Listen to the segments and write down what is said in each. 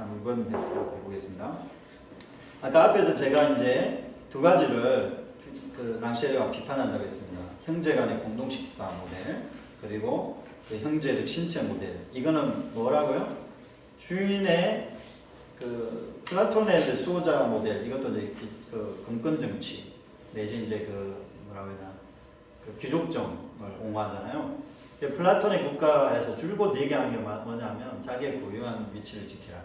한번 해보겠습니다. 아까 앞에서 제가 이제 두 가지를 그 랑시에르가 비판한다고 했습니다. 형제 간의 공동 식사 모델, 그리고 그 형제적 신체 모델. 이거는 뭐라고요? 주인의 그 플라톤의 이제 수호자 모델, 이것도 이제 그 금권 정치 내지 이제 그 뭐라고 해야 되나, 그 귀족정을 옹호하잖아요. 플라톤의 국가에서 줄곧 얘기하는 게 뭐냐면 자기의 고유한 위치를 지키라.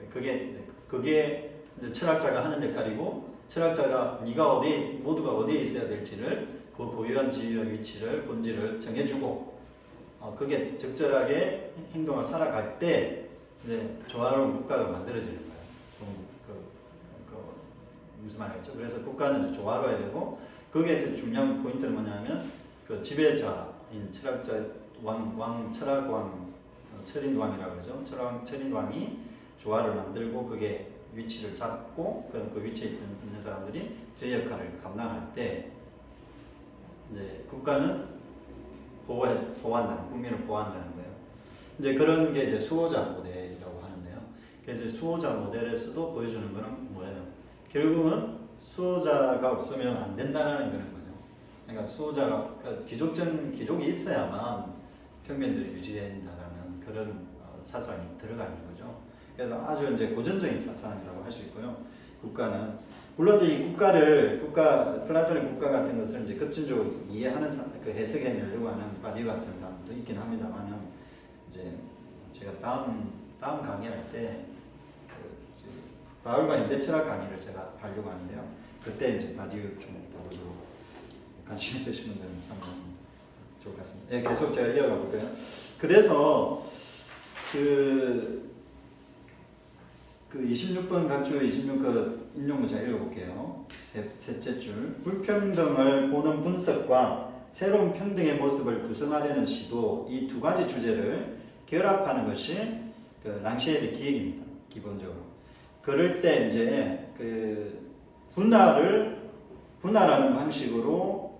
그게 이제 철학자가 하는 역할이고, 철학자가 네가 어디에, 모두가 어디에 있어야 될지를, 그 고유한 지위와 위치를, 본질을 정해주고, 그게 적절하게 행동을 살아갈 때 이제 조화로운 국가가 만들어지는 거예요. 무슨 말이겠죠? 그래서 국가는 이제 조화로워야 되고, 거기에서 중요한 포인트는 뭐냐면 그 지배자인 철학자 철학왕, 철인왕이라고 그러죠. 철인왕이 조화를 만들고 그게 위치를 잡고 그 위치에 있는 사람들이 제 역할을 감당할 때 이제 국가는 보호한다는, 국민을 보호한다는 거예요. 이제 그런 게 이제 수호자 모델이라고 하는데요. 그래서 수호자 모델에서도 보여주는 거는 뭐예요? 결국은 수호자가 없으면 안 된다는 그런 거죠. 그러니까 수호자가, 그러니까 귀족이 있어야만 평면들이 유지된다라는 그런 사상이 들어가는 거죠. 그래서 아주 이제 고전적인 사상이라고 할 수 있고요. 국가는 물론 이제 이 플라톤의 국가 같은 것을 이제 급진적으로 이해하는 그 해석해내려고 하는 바디우 같은 사람도 있긴 합니다만은, 이제 제가 다음 강의할 때 바울과 현대철학 강의를 제가 하려고 하는데요. 그때 이제 바디우 좀 다루도록 관심 있으신 분들은 참고하면 좋을 것 같습니다. 네, 계속 제가 이어가 볼게요. 그래서 그 26번 각주 26그 인용문 제가 읽어볼게요. 셋째 줄. 불평등을 보는 분석과 새로운 평등의 모습을 구성하려는 시도, 이 두 가지 주제를 결합하는 것이 그 랑시에르 기획입니다. 기본적으로. 그럴 때 이제 그 분화라는 방식으로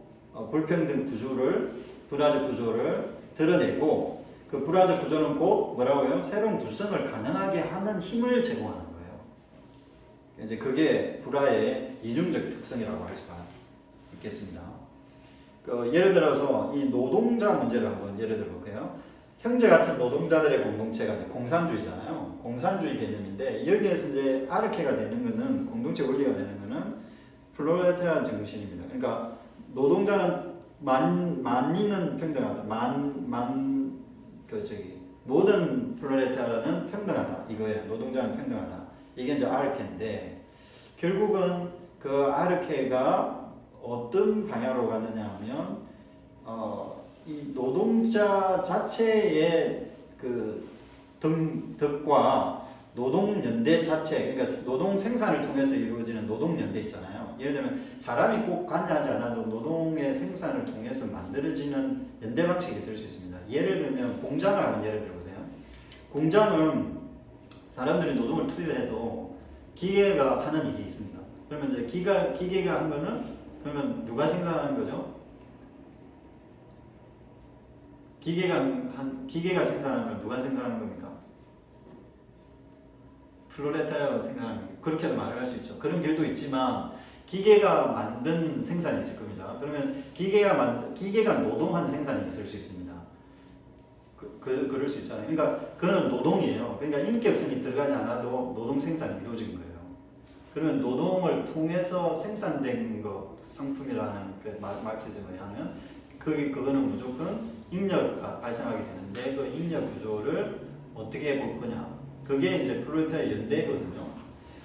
불평등 구조를, 불화적 구조를 드러내고, 그 불화적 구조는 곧 뭐라고요? 새로운 구성을 가능하게 하는 힘을 제공하는 거예요. 이제 그게 불화의 이중적 특성이라고 할 수가 있겠습니다. 예를 들어서 이 노동자 문제를 한번 예를 들어 볼게요. 형제 같은 노동자들의 공동체가 이제 공산주의잖아요. 공산주의 개념인데, 여기에서 이제 아르케가 되는 거는, 공동체 원리가 되는 거는 프롤레타리안 정신입니다. 그러니까 노동자는 만인은 평등하다. 모든 프롤레타리아는 평등하다. 이거예요. 노동자는 평등하다. 이게 이제 아르케인데, 결국은 그 아르케가 어떤 방향으로 가느냐 하면, 이 노동자 자체의 그 덕과 노동연대 자체, 그러니까 노동 생산을 통해서 이루어지는 노동연대 있잖아요. 예를 들면 사람이 꼭 관여하지 않아도 노동의 생산을 통해서 만들어지는 연대 방식이 있을 수 있습니다. 예를 들면 공장을 한번 예를 들어보세요. 공장은 사람들이 노동을 투여해도 기계가 하는 일이 있습니다. 그러면 이제 기계가 한 거는, 그러면 누가 생산하는 거죠? 기계가 생산하는 걸 누가 생산하는 겁니까? 프롤레타리아가 생산하는 거예요. 그렇게도 말을 할 수 있죠. 그런 길도 있지만 기계가 만든 생산이 있을 겁니다. 그러면 기계가 노동한 생산이 있을 수 있습니다. 그럴 수 있잖아요. 그러니까 그거는 노동이에요. 그러니까 인격성이 들어가지 않아도 노동 생산이 이루어진 거예요. 그러면 노동을 통해서 생산된 것, 상품이라는 그 마르크시즘에 하면 그거는 무조건 인력가 발생하게 되는데, 그 인력 구조를 어떻게 해볼 거냐, 그게 이제 프롤레타리아 연대거든요.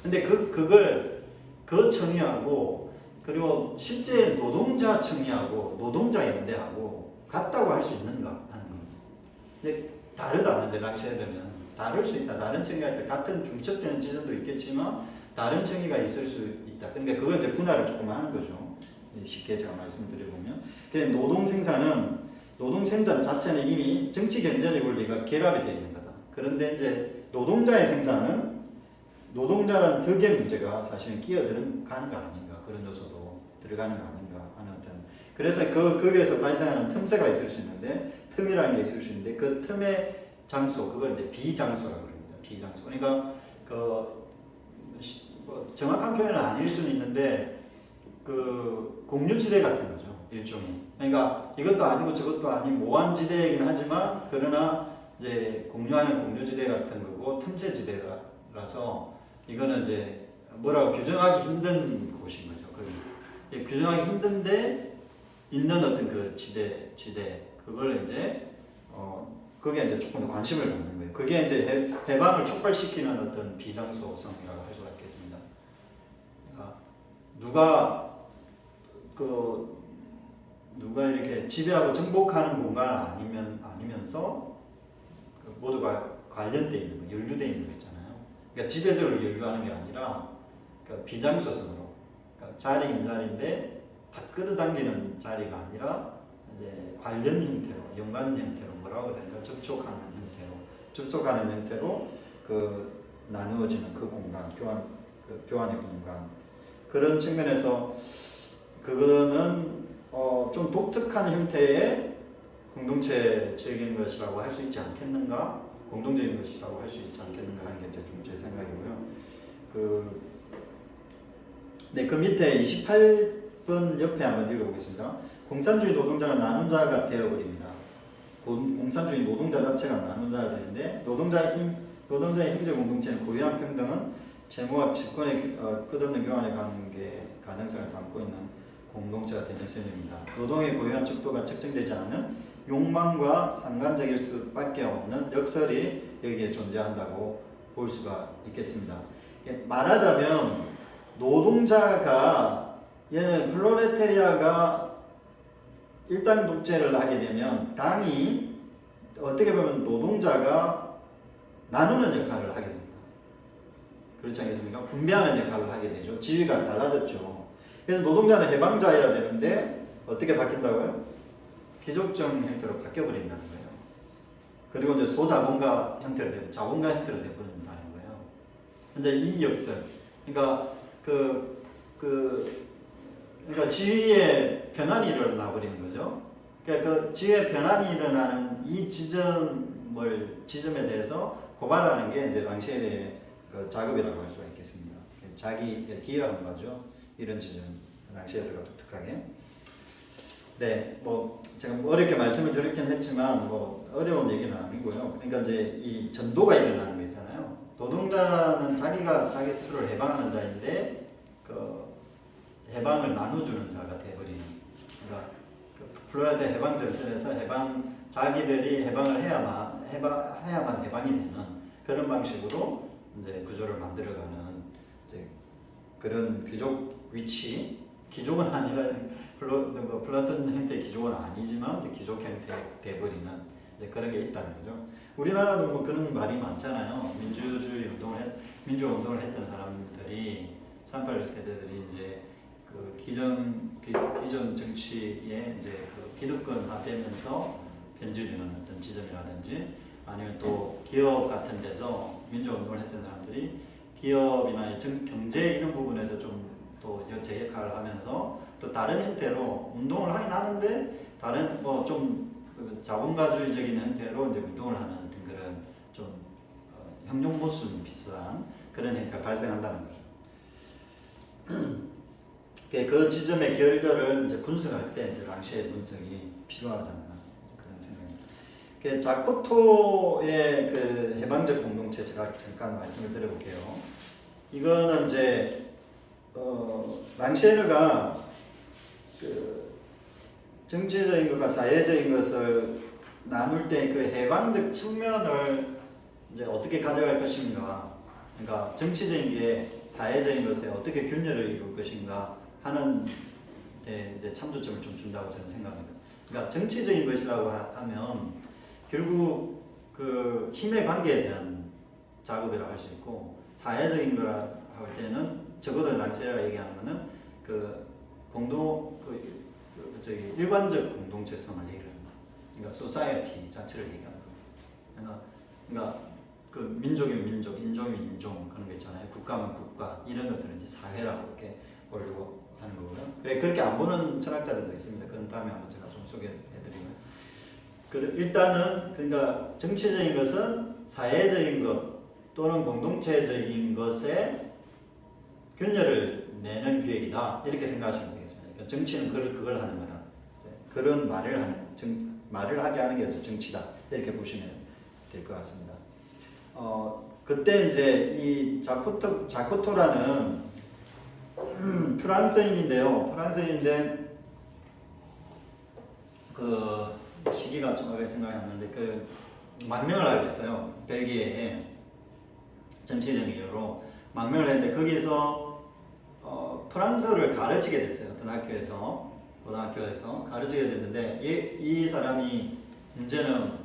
근데 그 청의하고, 그리고 실제 노동자 청의하고 노동자 연대하고 같다고 할 수 있는가 하는 겁니다. 근데 다르다. 이제 랑시에르는 다를 수 있다. 다른 청의가 있다. 같은 중첩되는 지점도 있겠지만 다른 청의가 있을 수 있다. 그러니까 그걸 이제 분할을 조금 하는 거죠. 쉽게 제가 말씀드려보면, 노동 생산 자체는 이미 정치 경제적 원리가 결합이 되어 있는 거다. 그런데 이제 노동자의 생산은, 노동자라는 덕의 문제가 사실은 끼어들어가는 거 아닌가, 그런 요소도 들어가는 거 아닌가 하는 어떤, 그래서 거기에서 발생하는 틈새가 있을 수 있는데, 틈이라는 게 있을 수 있는데, 그 틈의 장소, 그걸 이제 비장소라고 합니다. 비장소. 그러니까 뭐 정확한 표현은 아닐 수는 있는데 그 공유지대 같은 거죠, 일종의. 그러니까 이것도 아니고 저것도 아닌 모환지대이긴 하지만 그러나 이제 공유하는 공유지대 같은 거고 틈새지대라서 이거는 이제 뭐라고 규정하기 힘든 곳인 거죠. 규정하기 힘든데 있는 어떤 그 지대 그걸 이제 그게 이제 조금 더 관심을 갖는 거예요. 그게 이제 해방을 촉발시키는 어떤 비장소성이라고 할 수가 있겠습니다. 그러니까 누가 이렇게 지배하고 정복하는 공간 아니면서 모두가 관련돼 있는 거, 연루돼 있는 거 있잖아요. 그러니까 지배적으로 연루하는 게 아니라 그러니까 비장소성으로, 그러니까 자리긴 자리인데 다 끌어당기는 자리가 아니라 이제 관련 형태로, 연관 형태로 뭐라고 해야 되나, 접촉하는 형태로 그 나누어지는 그 공간, 교환의 공간. 그런 측면에서 그거는 좀 독특한 형태의 공동체적인 것이라고 할 수 있지 않겠는가, 공동적인 것이라고 할 수 있지 않겠는가 하는 게 좀 제 생각이고요. 그 밑에 28번 옆에 한번 읽어보겠습니다. 공산주의 노동자가 나눈 자가 되어버립니다. 공산주의 노동자 자체가 나눈 자가 되는데 노동자의 형제 공동체는 고유한 평등은 재무와 직권의 끝없는 교환의 가능성을 담고 있는 공동체가 되는 셈입니다. 노동의 고유한 척도가 측정되지 않는 욕망과 상관적일 수밖에 없는 역설이 여기에 존재한다고 볼 수가 있겠습니다. 말하자면 노동자가 얘는 플로레테리아가 일당 독재를 하게 되면 당이 어떻게 보면 노동자가 나누는 역할을 하게 됩니다. 그렇지 않겠습니까? 분배하는 역할을 하게 되죠. 지위가 달라졌죠. 그래서 노동자는 해방자여야 되는데 어떻게 바뀐다고요? 귀족적 형태로 바뀌어버린다는 거예요. 그리고 이제 소자본가 형태로 자본가 형태로 되어버린다는 거예요. 근데 이 역설, 그러니까 그러니까 지위의 변환이 일어나 버리는 거죠. 그러니까 그 지위의 변환이 일어나는 이 지점에 대해서 고발하는 게 이제 랑셰르의 그 작업이라고 할 수가 있겠습니다. 자기 기여하는 거죠. 이런 지점, 랑셰르가 독특하게. 네, 뭐 제가 어렵게 말씀을 드렸긴 했지만 뭐 어려운 얘기는 아니고요. 그러니까 이제 이 전도가 일어나는 게 있잖아요. 노동자는 자기가 자기 스스로를 해방하는 자인데 그 해방을 나눠주는 자가 되어버리는. 그러니까 그 플로레타 해방 전선에서 자기들이 해방을 해야만 해방이 되는 그런 방식으로 이제 구조를 만들어가는 이제 그런 귀족 위치. 귀족은 아니라 플라톤 형태의 귀족은 아니지만 이제 귀족 형태 돼버리는 이제 그런 게 있다는 거죠. 우리나라도 뭐 그런 말이 많잖아요. 민주운동을 했던 사람들이 386 세대들이 이제 그 기존 정치에 이제 그 기득권화되면서 변질되는 어떤 지점이라든지 아니면 또 기업 같은 데서 민주운동을 했던 사람들이 기업이나 경제 이런 부분에서 좀 또 제 역할을 하면서 또 다른 형태로 운동을 하긴 하는데 다른 뭐 좀 자본가주의적인 형태로 이제 운동을 하는 어떤 그런 좀 형용보수 비슷한 그런 형태가 발생한다는 거죠. 그 지점의 결들을 이제 분석할 때 이제 랑셰의 분석이 필요하잖아요. 그런 생각입니다. 자코토의 그 해방적 공동체 제가 잠깐 말씀을 드려볼게요. 이거는 이제 랑셰르가 그 정치적인 것과 사회적인 것을 나눌 때 그 해방적 측면을 이제 어떻게 가져갈 것인가, 그러니까 정치적인 게 사회적인 것에 어떻게 균열을 이룰 것인가 하는 데 이제 참조점을 좀 준다고 저는 생각합니다. 그러니까 정치적인 것이라고 하면 결국 그 힘의 관계에 대한 작업이라고 할 수 있고, 사회적인 거라 할 때는 적어도 랑셰르가 얘기하는 거는 일관적 공동체성을 얘기합니다. 그러니까 소사이어티 자체를 얘기하는 거예요. 그러니까 그 민족이면 민족, 인종이면 인종 그런 거 있잖아요. 국가면 국가 이런 것들은 이제 사회라고 이렇게 보려고 하는 거고요. 그렇게 안 보는 철학자들도 있습니다. 그런 다음에 한번 제가 좀 소개해드리고요. 일단은 그러니까 정치적인 것은 사회적인 것 또는 공동체적인 것에 균열을 내는 기획이다 이렇게 생각하시면 되겠습니다. 그러니까 정치는 그걸 하는 거다. 그런 말을 하게 하는 게 정치다 이렇게 보시면 될 것 같습니다. 그때 이제 이 자코토라는 프랑스인인데요. 프랑스인인데 그 시기가 정확하게 생각이 안 나는데 그 망명을 하게 됐어요. 벨기에에 정치적인 이유로 망명을 했는데 거기서 프랑스어를 가르치게 됐어요. 어떤 고등학교에서 가르치게 됐는데 이 사람이 문제는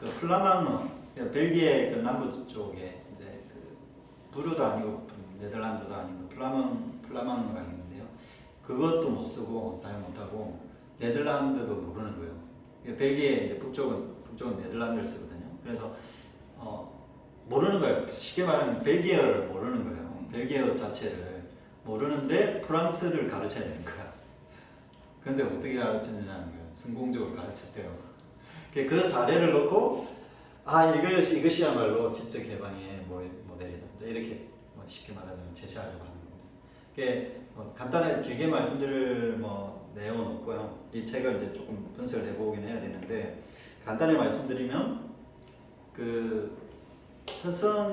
그 플라망어, 벨기에 그 남부 쪽에 이제 그 부르도 아니고 네덜란드도 아니고 플라망어가 있는데요. 그것도 못 쓰고 사용 못하고 네덜란드도 모르는 거예요. 벨기에 이제 북쪽은 네덜란드를 쓰거든요. 그래서 모르는 거예요. 쉽게 말하면 벨기에어를 모르는 거예요. 벨기에어 자체를 모르는데 프랑스를 가르쳐야 되는 거야. 근데 어떻게 가르쳤느냐는 거예요. 성공적으로 가르쳤대요. 그 사례를 놓고 이것이야말로 지적 개방의 모델이다. 이렇게 쉽게 말하자면 제시하려고 하는 겁니다. 간단하게 길게 말씀드릴 내용은 없고요. 이 책을 이제 조금 분석을 해보긴 해야 되는데 간단히 말씀드리면 그 서성이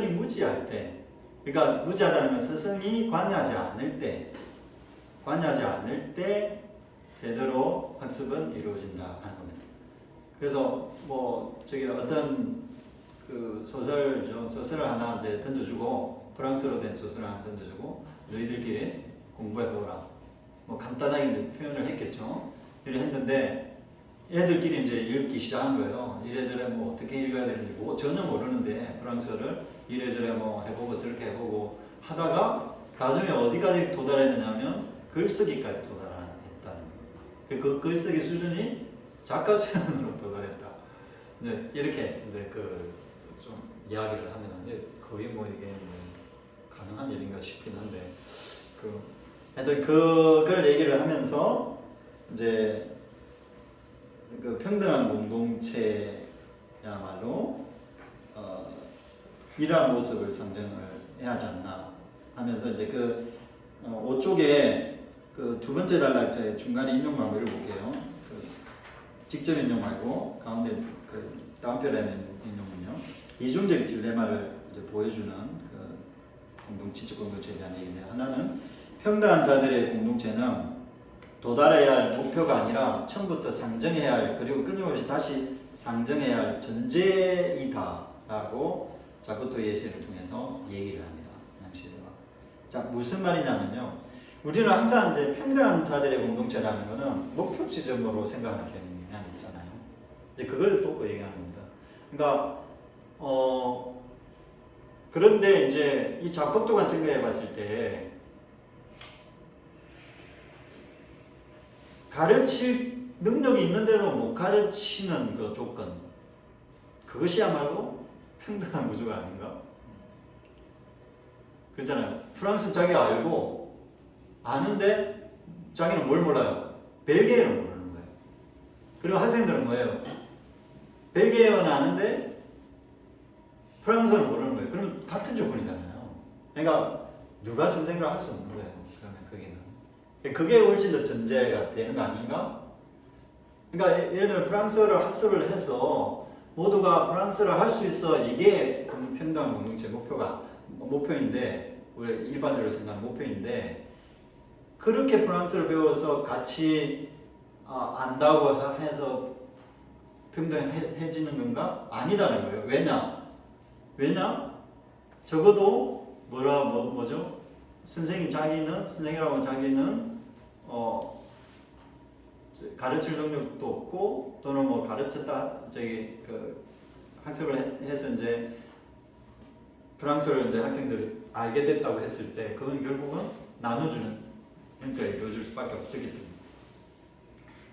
무지할 때, 그러니까 무지하다는 건 서성이 관여하지 않을 때 제대로 학습은 이루어진다 하는 겁니다. 그래서 어떤 그 소설을 하나 이제 던져주고 프랑스어로 된 소설을 하나 던져주고 너희들끼리 공부해보라. 간단하게 이제 표현을 했겠죠. 이렇게 했는데 애들끼리 이제 읽기 시작한 거예요. 이래저래 어떻게 읽어야 되는지 전혀 모르는데 프랑스어를 이래저래 해보고 저렇게 해보고 하다가 나중에 어디까지 도달했느냐면 글쓰기까지 도달했다는 거예요. 그 글쓰기 수준이 작가 수준으로 도달했다. 이제 이렇게 이제 좀 이야기를 하면 거의 이게 가능한 일인가 싶긴 한데 하여튼 그걸 얘기를 하면서 이제 그 평등한 공동체야말로 이러한 모습을 상정을 해야 하지 않나 하면서 이제 5쪽에 그 두 번째 단락자의 중간에 인용 마무리를 볼게요. 직접 인용 말고 가운데 다음 편에 있는 인용은요. 이중적 딜레마를 이제 보여주는 지적 공동체에 대한 얘기인데 하나는 평등한 자들의 공동체는 도달해야 할 목표가 아니라 처음부터 상정해야 할 그리고 끊임없이 다시 상정해야 할 전제이다라고 자코토 예시를 통해서 얘기를 합니다. 자, 무슨 말이냐면요. 우리는 항상 이제 평등한 자들의 공동체라는 것은 목표 지점으로 생각하는 경향이 있잖아요. 이제 그걸 또 얘기하는 겁니다. 그러니까 그런데 이제 이 자코토가 생각해 봤을 때 가르칠 능력이 있는데도 못 가르치는 그 조건, 그것이야말로 평등한 구조가 아닌가? 그렇잖아요. 프랑스 자기가 알고 아는데 자기는 뭘 몰라요? 벨기에를 모르는 거예요. 그리고 학생들은 뭐예요? 벨기에어는 아는데 프랑스어를 모르는 거예요. 그러면 같은 조건이잖아요. 그러니까 누가 선생님을 할 수 없는 거예요. 그러면 그게 훨씬 더 전제가 되는 거 아닌가? 그러니까 예를 들어 프랑스어를 학습을 해서 모두가 프랑스어를 할 수 있어. 이게 평등한 공동체 목표인데 우리 일반적으로 생각하는 목표인데 그렇게 프랑스어를 배워서 같이 안다고 해서 평등해지는 건가? 아니다는 거예요. 왜냐? 적어도 뭐죠? 선생이라고 자기는 가르칠 능력도 없고 또는 가르쳤다 학습을 해서 이제 프랑스어를 이제 학생들이 알게 됐다고 했을 때 그건 결국은 나눠주는, 그러니까 읽어줄 수밖에 없었기 때문에.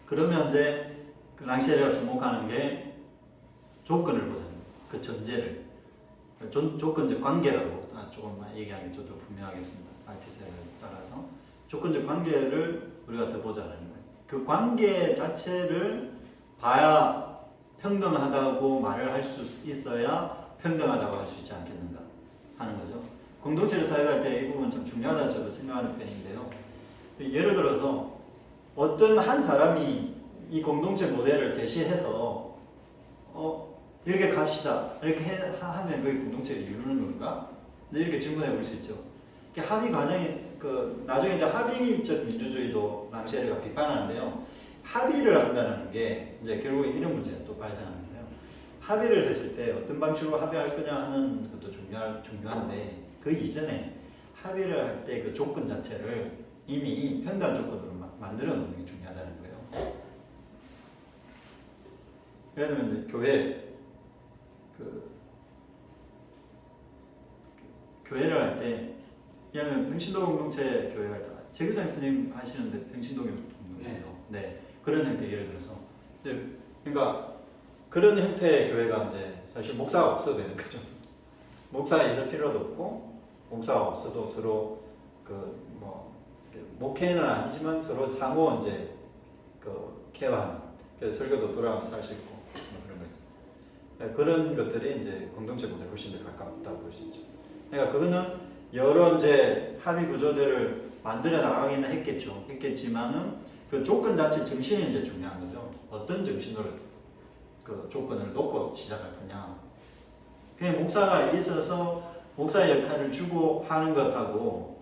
그러면 이제 랑시에르가 주목하는 게 조건을 보자는 거예요. 그 전제를. 조건적 관계라고 조금만 얘기하면 좀 더 분명하겠습니다. 알티세를 따라서 조건적 관계를 우리가 더 보자는 거예요. 그 관계 자체를 봐야 평등하다고 말을 할 수 있어야 평등하다고 할 수 있지 않겠는가 하는 거죠. 공동체를 사역할 때 이 부분 참 중요하다고 저도 생각하는 편인데요. 예를 들어서 어떤 한 사람이 이 공동체 모델을 제시해서 이렇게 갑시다 이렇게 하면 그게 공동체를 이루는 건가? 이렇게 질문해 볼 수 있죠. 합의 과정이 나중에 이제 합의적 민주주의도 랑셰르가 비판하는데요. 합의를 한다는 게 이제 결국 이런 문제가 또 발생하는데요. 합의를 했을 때 어떤 방식으로 합의할 거냐 하는 것도 중요한데 그 이전에 합의를 할 때 그 조건 자체를 이미 평등한 조건으로 만들어 놓는 게 중요하다는 거예요. 예를 들면 이제 교회를 할 때, 왜냐하면 평신도 공동체 교회가 있다. 제교장 스님 하시는데 평신도 공동체죠. 네, 그런 형태 예를 들어서 그러니까 그런 형태의 교회가 이제 사실 목사가 없어도 되는 거죠. 목사가 있을 필요도 없고 목사가 없어도 서로 목회는 아니지만 서로 상호 이제 케어하는, 그래서 설교도 돌아가면서 할 수 있고 그런 거죠. 네, 그런 것들이 이제 공동체보다 훨씬 더 가깝다고 볼 수 있죠. 그러니까 그거는 여러 이제 합의 구조들을 만들어 나가기는 했겠지만은 그 조건 자체 정신이 이제 중요한 거죠. 어떤 정신으로 그 조건을 놓고 시작할 거냐. 그냥 목사가 있어서 목사의 역할을 주고 하는 것하고,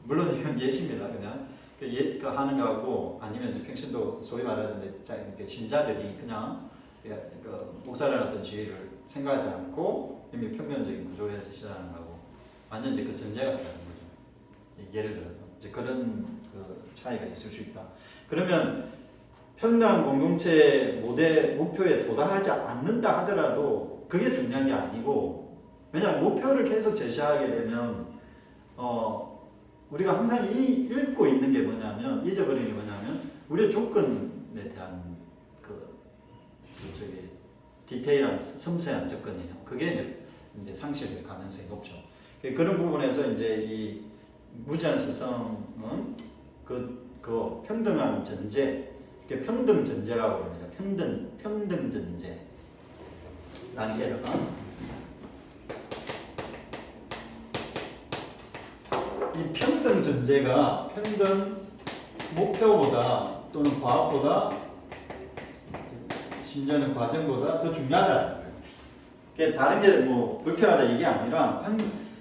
물론 이건 예시입니다. 그냥 하는 거하고, 아니면 이제 평신도 소위 말해서 이제 신자들이 그냥 목사라는 어떤 지위를 생각하지 않고 이미 평면적인 구조에서 시작하는 거하고 완전 이제 그 전제가 다른 거죠. 예를 들어서 이제 그런 차이가 있을 수 있다. 그러면 평등한 공동체 목표에 도달하지 않는다 하더라도 그게 중요한 게 아니고, 왜냐하면 목표를 계속 제시하게 되면 우리가 항상 읽고 있는 게 뭐냐면, 잊어버리는 게 뭐냐면 우리의 조건에 대한 디테일한 섬세한 접근이에요. 그게 이제 상실될 가능성이 높죠. 그런 부분에서 이제 이 무제한 수성은 그 평등한 전제, 평등 전제라고 합니다. 평등 전제. 랑셰르가 이 평등 전제가 평등 목표보다 또는 과학보다, 심지어는 과정보다 더 중요하다는 거예요. 다른 게 뭐 불편하다 이게 아니라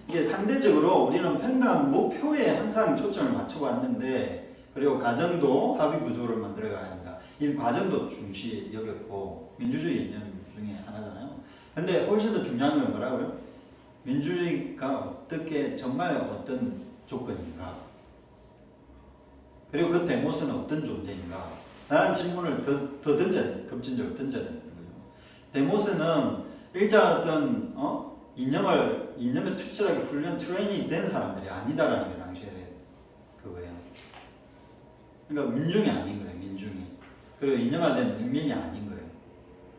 이게 상대적으로 우리는 평등한 목표에 항상 초점을 맞춰 왔는데, 그리고 과정도 합의 구조를 만들어 가야 한다. 이 과정도 중시 여겼고 민주주의 이념 중에 하나잖아요. 근데 훨씬 더 중요한 건 뭐라고요? 민주주의가 어떻게 정말 어떤 조건인가? 그리고 그 데모스는 어떤 존재인가? 라는 질문을 더 급진적으로 던져야 되는 거죠. 데모스는 일자 어떤 이념에 투철하게 트레이닝 된 사람들이 아니다라는 게 당시에 그거예요. 그러니까 민중이 아닌 거예요. 민중이. 그리고 이념화된 인민이 아닌 거예요.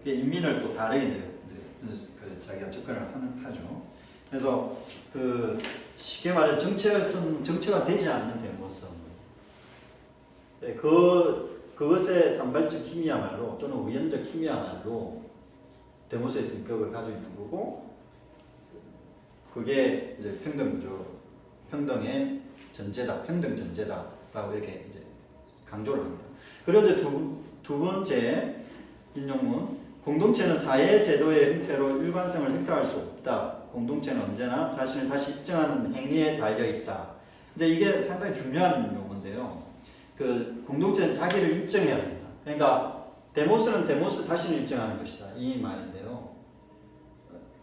그 인민을 또 다르게 이제 자기가 접근을 하죠. 그래서 쉽게 말해 정체가 되지 않는 데모스. 그것의 산발적 힘이야말로, 또는 우연적 힘이야말로 데모스의 성격을 가지고 있는 거고, 그게 이제 평등 구조, 평등의 전제다, 평등 전제다라고 이렇게 이제 강조를 합니다. 그리고 이제 두 번째 인용문, 공동체는 사회 제도의 형태로 일관성을 획득할 수 없다. 공동체는 언제나 자신을 다시 입증하는 행위에 달려 있다. 이제 이게 상당히 중요한 용어인데요. 공동체는 자기를 입증해야 된다. 그러니까 데모스는 데모스 자신을 입증하는 것이다. 이 말인데요.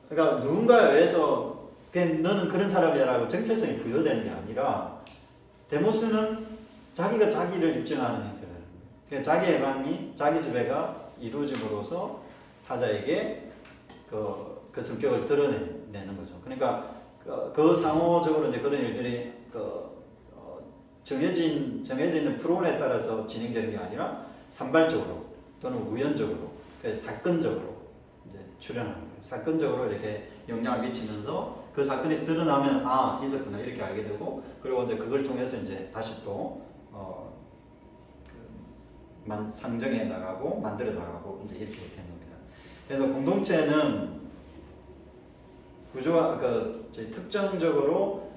그러니까 누군가에 의해서 그냥 너는 그런 사람이라고 정체성이 부여되는 게 아니라, 데모스는 자기가 자기를 입증하는 형태라는 거예요. 그러니까 자기 해방이, 자기 지배가 이루어짐으로써 타자에게 그 성격을 드러내는 거죠. 그러니까 그 상호적으로 이제 그런 일들이 정해져 있는 프로그램에 따라서 진행되는 게 아니라 산발적으로 또는 우연적으로, 사건적으로 이제 출현하는 거예요. 사건적으로 이렇게 영향을 미치면서 그 사건이 드러나면 있었구나 이렇게 알게 되고, 그리고 이제 그걸 통해서 이제 다시 또 상정해 나가고 만들어 나가고 이제 이렇게 되는 겁니다. 그래서 공동체는 구조와 특정적으로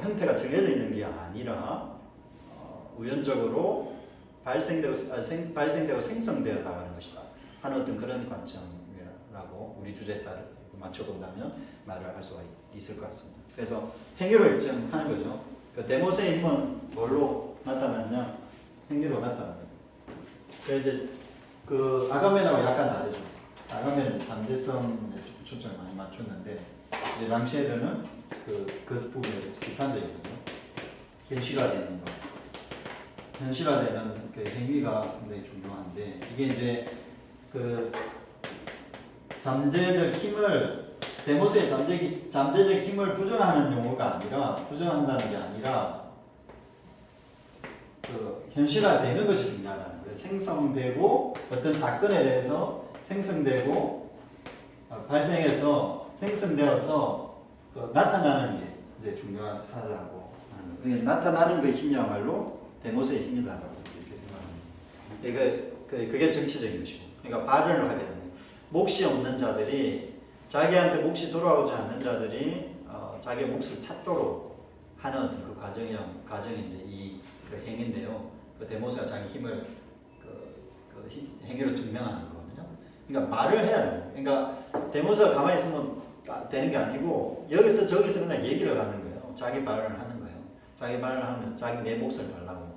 형태가 정해져 있는 게 아니라 우연적으로 발생되고 생성되어 나가는 것이다 하는 어떤 그런 관점이라고 우리 주제에 따라 맞춰본다면 말을 할 수가 있을 것 같습니다. 그래서 행위로 일정하는 거죠. 그 데모스의 힘은 뭘로 나타났냐? 행위로 나타납니다. 그래서 이제 그 아가멘하고 약간 다르죠. 아가멘은 잠재성에 초점을 많이 맞췄는데 이제 랑시에르는 그 부분에 대해서 비판적인 거죠. 현실화되는 거. 현실화되는 그 행위가 상당히 중요한데 이게 이제 그 잠재적 힘을 데모스의 잠재적 힘을 부정하는 용어가 아니라 부정한다는 게 아니라 그 현실화되는 것이 중요하다는 거예요. 생성되고 어떤 사건에 대해서 생성되고 발생해서 생성되어서 나타나는 게 이제 중요하다고 하는 거예요. 그러니까 나타나는 그 힘이야말로 데모스의 힘이다라고 이렇게 생각합니다. 그게 정치적인 것이고, 그러니까 발언을 하게 됩니다. 몫이 없는 자들이 자기한테 몫이 돌아오지 않는 자들이 자기의 몫을 찾도록 하는 어떤 그 과정이 이제 그 행위인데요. 그 데모스가 자기 힘을 그 행위로 증명하는 거거든요. 그러니까 말을 해야 돼요. 그러니까 데모스가 가만히 있으면 되는 게 아니고 여기서 저기서 그냥 얘기를 하는 거예요. 자기 발언을 하는 거예요. 자기 발언을 하면서 자기 내 몫을 달라고.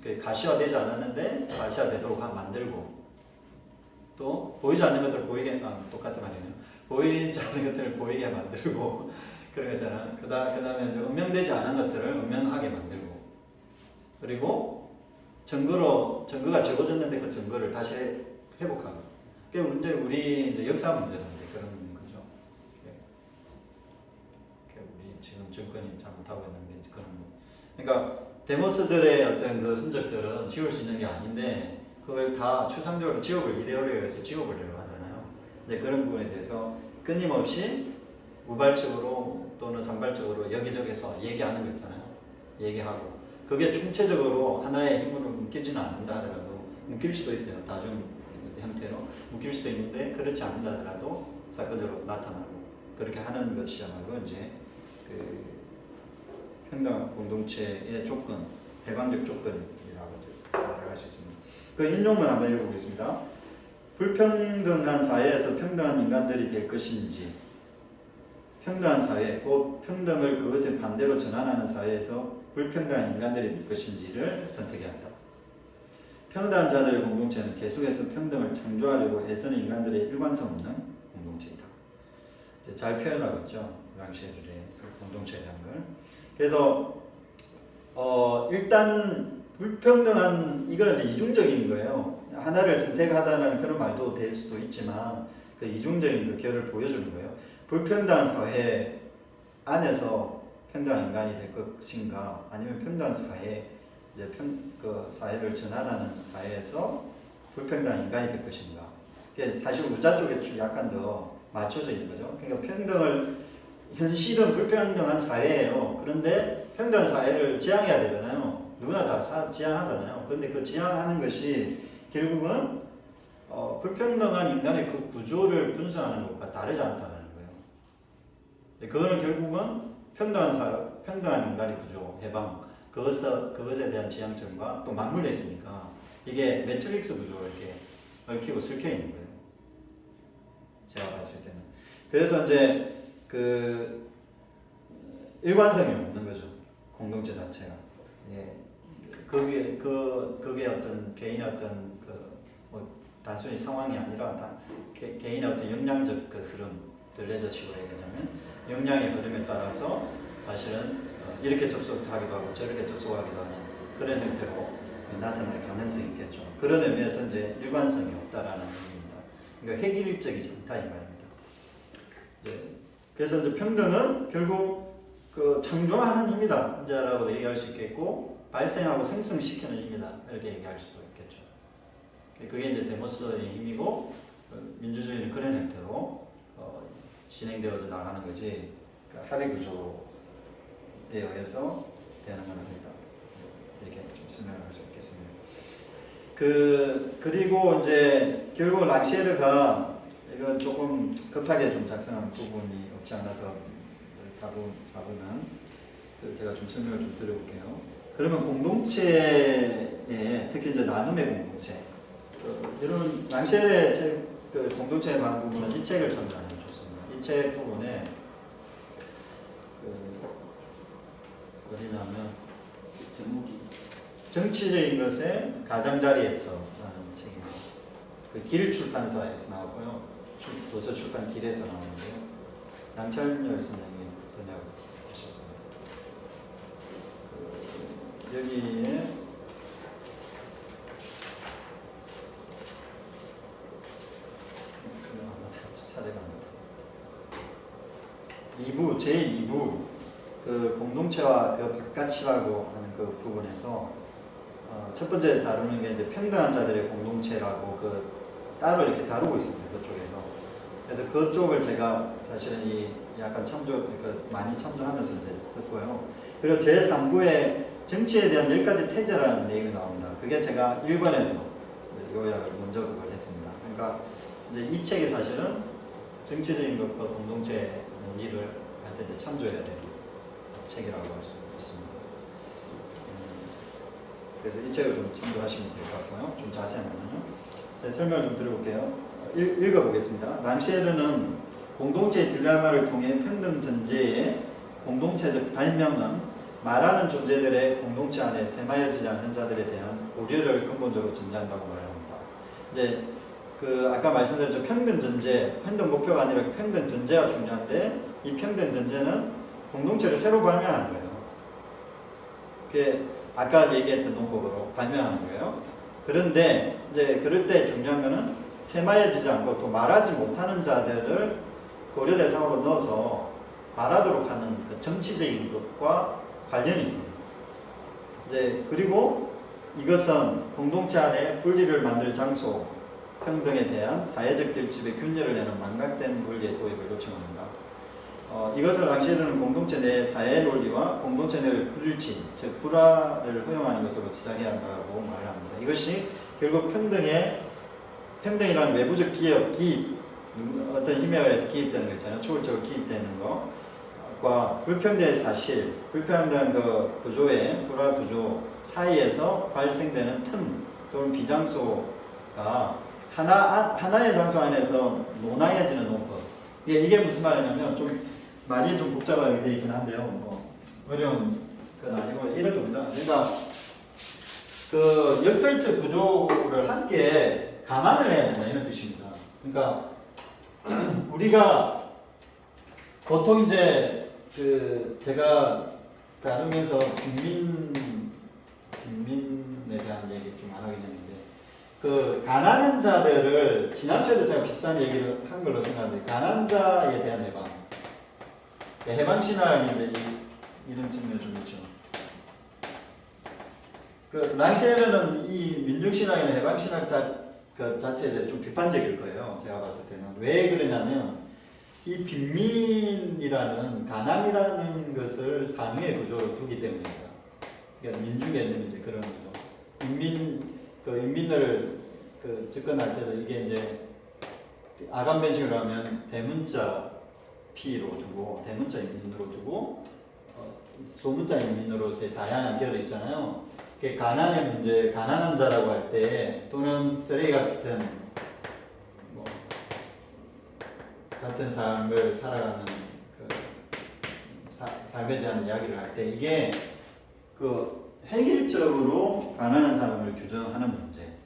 그 가시화되지 않았는데 가시화되도록 만들고 또 보이지 않는 것들을 보이게 똑같은 말이네요. 보이지 않는 것들을 보이게 만들고 그런 거잖아요. 그 다음에 이제 음명되지 않은 것들을 음명하게 만들고 그리고 증거가 적어졌는데 그 증거를 다시 회복하고 그게 문제 우리 역사 문제인데 그런 거죠. 우리 지금 정권이 잘못하고 있는 게 그런 거. 그러니까 데모스들의 어떤 그 흔적들은 지울 수 있는 게 아닌데 그걸 다 추상적으로 이데올리에 의해서 지워버리려고 하잖아요. 근데 그런 부분에 대해서 끊임없이 우발적으로 또는 산발적으로 여기저기서 얘기하는 거 있잖아요. 얘기하고 그게 총체적으로 하나의 힘으로 묶이지는 않는다 하더라도 묶일 수도 있어요. 다중 형태로 묶일 수도 있는데 그렇지 않는다 하더라도 사건적으로 나타나고 그렇게 하는 것이야말로 이제 그 평등 공동체의 조건, 배방적 조건이라고 말할 수 있습니다. 그 인용문 한번 읽어보겠습니다. 불평등한 사회에서 평등한 인간들이 될 것인지 평등한 사회, 곧 평등을 그것의 반대로 전환하는 사회에서 불평등한 인간들이 될 것인지를 선택해야 한다. 평등한 자들의 공동체는 계속해서 평등을 창조하려고 애쓰는 인간들의 일관성 없는 공동체이다. 잘 표현하고 있죠. 랑시에르의 공동체에 대한 걸. 그래서 일단 불평등한 이거는 이제 이중적인 거예요. 하나를 선택하다는 그런 말도 될 수도 있지만 그 이중적인 그 결을 보여주는 거예요. 불평등한 사회 안에서 평등한 인간이 될 것인가, 아니면 평등한 사회 이제 그 사회를 전환하는 사회에서 불평등한 인간이 될 것인가. 그래서 사실 우자 쪽에 약간 더 맞춰져 있는 거죠. 그러니까 평등을 현실은 불평등한 사회예요. 그런데 평등한 사회를 지향해야 되잖아요. 누구나 다 지향하잖아요. 그런데 그 지향하는 것이 결국은 불평등한 인간의 그 구조를 분석하는 것과 다르지 않다는 거예요. 그거는 결국은 평등한 인간의 구조, 해방, 그것에 대한 지향점과 또 맞물려 있으니까 이게 매트릭스 구조로 이렇게 얽히고 설켜 있는 거예요. 제가 봤을 때는. 그래서 이제 그 일관성이 없는 거죠. 공동체 자체가. 예. 그게 어떤 개인의 어떤 뭐 단순히 상황이 아니라 개인의 어떤 역량적 그 흐름, 레저식으로 얘기하자면 역량의 흐름에 따라서 사실은 이렇게 접속하기도 하고 저렇게 접속하기도 하는 그런 형태로 나타날 가능성이 있겠죠. 그런 의미에서 이제 일관성이 없다라는 의미입니다. 그러니까 획일적이지 않다 이 말입니다. 그래서 이제 평등은 결국 그 창조하는 힘이다 이제라고도 얘기할 수 있겠고 발생하고 생성시키는 힘이다 이렇게 얘기할 수도 있겠죠. 그게 이제 데모스의 힘이고 민주주의는 그런 형태로 진행되어서 나가는 거지 그러니까 합의 구조에 의해서 되는 건 아니다. 이렇게 좀 설명할 수 있겠습니다. 그리고 이제 결국 랑시에르가 이건 조금 급하게 좀 작성한 부분이 없지 않아서 4부는 제가 좀 설명을 좀 드려볼게요. 그러면 공동체에 특히 이제 나눔의 공동체 이런 랑쉘의 그 공동체의 부분은 이 책을 참조하면 좋습니다. 이 책 부분에 어디냐면 제목이 정치적인 것에 가장자리에서라는 책입니다. 그 길 출판사에서 나왔고요. 도서 출판 길에서 나오는데요. 양철열 선생님이 번역하셨습니다. 여기에 차례갑니다. 2부 제2부 그 공동체와 그 바깥이라고 하는 그 부분에서 첫 번째 다루는 게 이제 평등한 자들의 공동체라고 그 따로 이렇게 다루고 있습니다. 그쪽에서. 그래서 그쪽을 제가 사실은 이 약간 많이 참조하면서 이제 썼고요. 그리고 제 3부에 정치에 대한 10가지 태제라는 내용이 나옵니다. 그게 제가 1권에서 요약을 먼저 그걸 했습니다. 그러니까 이제 이 책이 사실은 정치적인 것과 공동체 논의를 할 때 이제 참조해야 되는 책이라고 할 수 있습니다. 그래서 이 책을 좀 참조하시면 될 것 같고요. 좀 자세하면요. 설명을 좀 드려볼게요. 읽어보겠습니다. 랑쉐르는 공동체의 딜레마를 통해 평등 전제의 공동체적 발명은 말하는 존재들의 공동체 안에 세마여지지 않는 자들에 대한 고려를 근본적으로 전제한다고 말합니다. 이제 그 아까 말씀드렸죠. 평등 전제, 평등 목표가 아니라 평등 전제가 중요한데 이 평등 전제는 공동체를 새로 발명하는 거예요. 그게 아까 얘기했던 논법으로 발명하는 거예요. 그런데 이제 그럴 때 중요한 거는 세마여지지 않고 또 말하지 못하는 자들을 고려 대상으로 넣어서 말하도록 하는 그 정치적인 것과 관련이 있습니다. 이제 그리고 이것은 공동체 안에 분리를 만들 장소, 평등에 대한 사회적 결집의 균열을 내는 망각된 논리의 도입을 요청합니다. 이것을 랑쉐르는 공동체 내 사회 논리와 공동체 내의 불일치, 즉 불화를 허용하는 것으로 시작해야 한다고 말합니다. 이것이 결국 평등이라는 외부적 기입, 어떤 힘에 의해서 기입되는 거 있잖아요. 초월적으로 기입되는 것과 불평등의 사실, 불평등한 그 구조의 불화 구조 사이에서 발생되는 틈 또는 비장소가 하나의 장소 안에서 논하여지는 논법. 이게 무슨 말이냐면 좀 말이 좀 복잡하게 되어 있긴 한데요. 뭐 어려운 건 아니고 이런 겁니다. 그러니까 그 역설적 구조를 함께 감안을 해야 된다 이런 뜻입니다. 그러니까 우리가 보통 이제 그 제가 다루면서 빈민에 대한 얘기 좀 안 하게 되는데 그 가난한 자들을 지난주에도 제가 비슷한 얘기를 한 걸로 생각하는데 가난한 자에 대한 해방 신학이 이제 이런 측면이 좀 있죠. 그 랑쉐르는 이 민중 신학이나 해방 신학 그 자체에 대해서 좀 비판적일 거예요. 제가 봤을 때는 왜 그러냐면 이 빈민이라는 가난이라는 것을 상위의 구조로 두기 때문입니다. 그러니까 민중 개념이 이제 그런 거죠. 인민을 그 집권할 때도 이게 이제 아간 변식을 하면 대문자 P로 두고 대문자 인민으로 두고 소문자 인민으로서의 다양한 결이 있잖아요. 가난의 문제, 가난한 자라고 할 때 또는 쓰레기 같은 같은 삶을 살아가는 그 삶에 대한 이야기를 할 때 이게 그 획일적으로 가난한 사람을 규정하는 문제.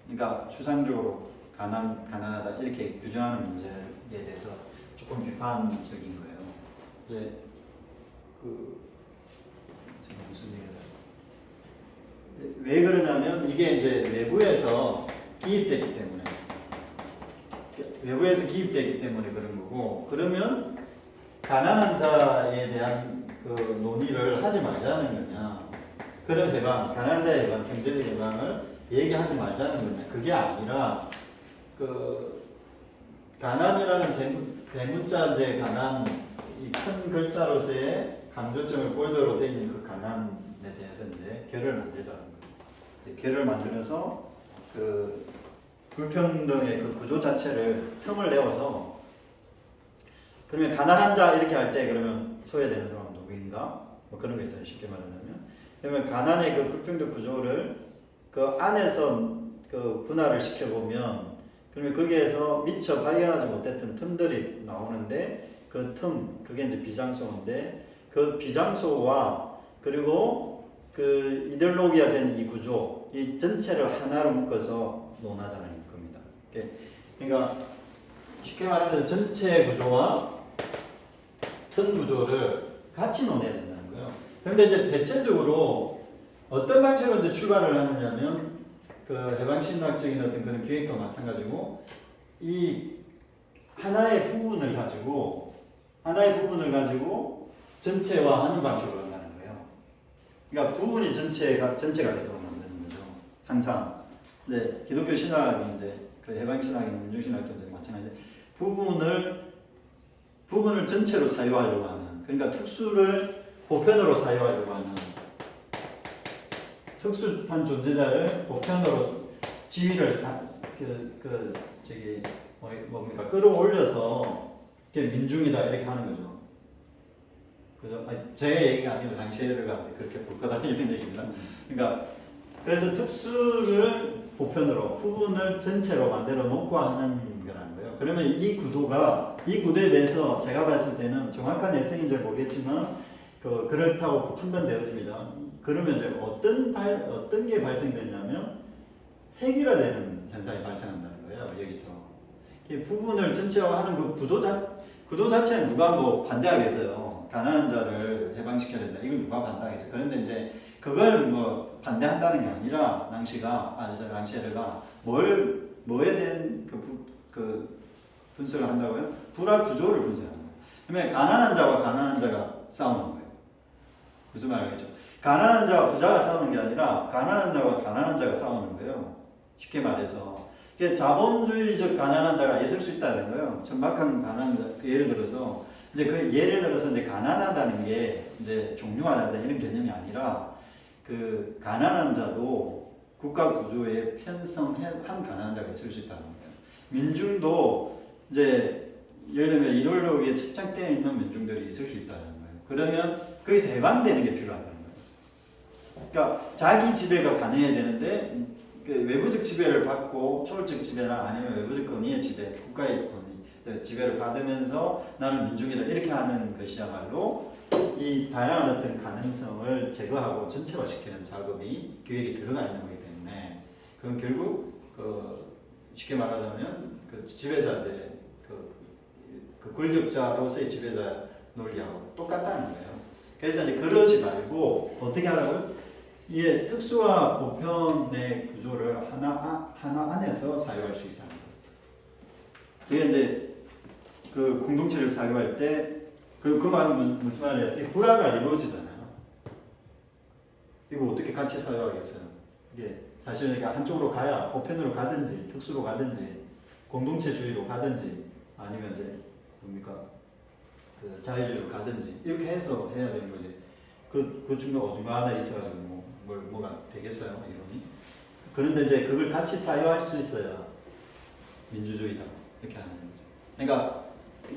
그러니까 추상적으로 가난하다 이렇게 규정하는 문제에 대해서 조금 비판적인 거예요. 이제 지금 무슨 얘기를 왜 그러냐면 이게 이제 외부에서 기입됐기 때문에 그런 거고 그러면 가난한 자에 대한 그 논의를 하지 말자는 거냐. 그런 해방, 가난한 자의 해방, 경제적 해방을 얘기하지 말자는 거냐. 그게 아니라 그 가난이라는 대문자의 가난, 이 큰 글자로서의 강조점을 볼드로 되어 있는 그 가난에 대해서 이제 결을 만들자는 거예요. 결을 만들어서 그 불평등의 그 구조 자체를 틈을 내어서 그러면 가난한 자 이렇게 할 때 그러면 소외되는 사람은 누구인가? 뭐 그런 거 있잖아요. 쉽게 말하자면 그러면 가난의 그 불평등 구조를 그 안에서 그 분할을 시켜보면 그러면 거기에서 미처 발견하지 못했던 틈들이 나오는데 그 틈, 그게 이제 비장소인데 그 비장소와 그리고 그 이데올로기화된 이 구조, 이 전체를 하나로 묶어서 논하자는 겁니다. 그러니까 쉽게 말하면 전체 구조와 틈 구조를 같이 논해야 된다는 거예요. 그런데 이제 대체적으로 어떤 방식으로 이제 출발을 하느냐면 그 해방신학적인 어떤 그런 기획과 마찬가지고 이 하나의 부분을 가지고 전체화하는 방식으로 한다는 거예요. 그러니까 부분이 전체가 되도록 만드는 거죠. 항상. 네, 기독교 신학이 이제 그 해방신학이나 민중신학도 마찬가지인데 부분을 전체로 사유하려고 하는, 그러니까 특수를 보편으로 사유하려고 하는, 특수한 존재자를 보편으로 지위를 끌어올려서 민중이다 이렇게 하는 거죠. 그죠? 아니, 제 얘기가 아니라 당시에가 그렇게 볼 거다 이런 얘기입니다. 그러니까 그래서 특수를 보편으로, 부분을 전체로 만들어 놓고 하는 거라는 거예요. 그러면 이 구도에 대해서 제가 봤을 때는 정확한 예성인지 잘 모르겠지만 그렇다고 판단되어집니다. 그러면 이제 어떤 게 발생되냐면 획일화되는 현상이 발생한다는 거예요. 여기서 부분을 전체화하는 그 구도 자체는 누가 뭐 반대하겠어요. 가난한 자를 해방시켜야 된다. 이걸 누가 반대하겠어요. 그런데 이제 그걸 뭐 반대한다는 게 아니라 랑시에르가 뭐에 대한 그 분석을 한다고요? 불화 구조를 분석하는 거예요. 그러면 가난한 자가 싸우는 거예요. 무슨 말이죠? 가난한 자와 부자가 싸우는 게 아니라 가난한 자와 가난한 자가 싸우는 거예요. 쉽게 말해서 자본주의적 가난한 자가 있을 수 있다는 거예요. 천박한 가난한 자, 예를 들어서 이제 가난하다는 게 이제 종류화된다 이런 개념이 아니라 그 가난한 자도 국가 구조에 편성한 가난한 자가 있을 수 있다는 거예요. 민중도 이제 예를 들면 이데올로기에 책장되어 있는 민중들이 있을 수 있다는 거예요. 그러면 거기서 해방되는 게 필요하다는 거예요. 그러니까 자기 지배가 가능해야 되는데 외부적 지배를 받고 초월적 지배나 아니면 외부적 권위의 지배, 국가의 권위, 지배를 받으면서 나는 민중이다 이렇게 하는 것이야말로 이 다양한 어떤 가능성을 제거하고 전체화시키는 작업이 기획에 들어가 있는 거기 때문에 그건 결국 쉽게 말하자면 지배자들의 그 권력자로서의 지배자 논리하고 똑같다는 거예요. 그래서 이제 그러지 말고 어떻게 하라고요? 이 특수와 보편의 구조를 하나 안에서 사유할 수 있어야 합니다. 그게 이제 그 공동체를 사유할 때 그 말은 무슨 말이에요? 불화가 이루어지잖아요. 이거 어떻게 같이 사유하겠어요? 이게 사실 한쪽으로 가야 보편으로 가든지 특수로 가든지 공동체주의로 가든지 아니면 이제 그 자유주의로 가든지 이렇게 해서 해야 되는 거지. 그 중간 어중간하게 있어가지고 뭐가 되겠어요 이론이? 그런데 이제 그걸 같이 사유할 수 있어야 민주주의다 이렇게 하는 거죠. 그러니까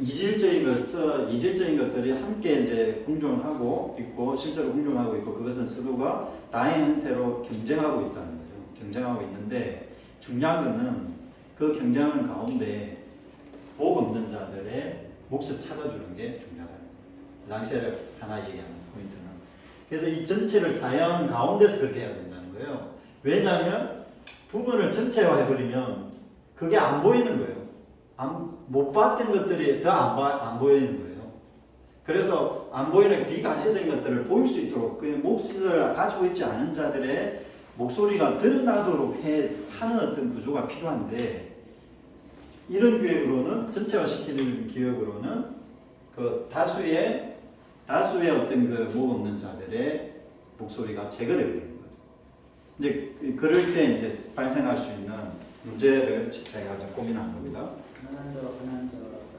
이질적인 것들이 함께 이제 공존하고 있고 실제로 공존하고 있고 그것은 서로가 다양한 형태로 경쟁하고 있다는 거죠. 경쟁하고 있는데 중요한 것은 그 경쟁하는 가운데 복 없는 자들의 몫을 찾아주는 게 중요하다는 거예요. 랑시에르 하나 얘기하는 포인트는. 그래서 이 전체를 사유하는 가운데서 그렇게 해야 된다는 거예요. 왜냐하면 부분을 전체화해버리면 그게 안 보이는 거예요. 못 봤던 것들이 더 안 보이는 거예요. 그래서 안 보이는 비가시적인 것들을 보일 수 있도록 그 몫을 가지고 있지 않은 자들의 목소리가 드러나도록 하는 어떤 구조가 필요한데 이런 기획으로는 전체화시키는 기획으로는 그 다수의 어떤 그 목 없는 자들의 목소리가 제거되고 있는 거죠. 이제 그럴 때 이제 발생할 수 있는 문제를 제가 좀 고민한 겁니다. 가난한 자와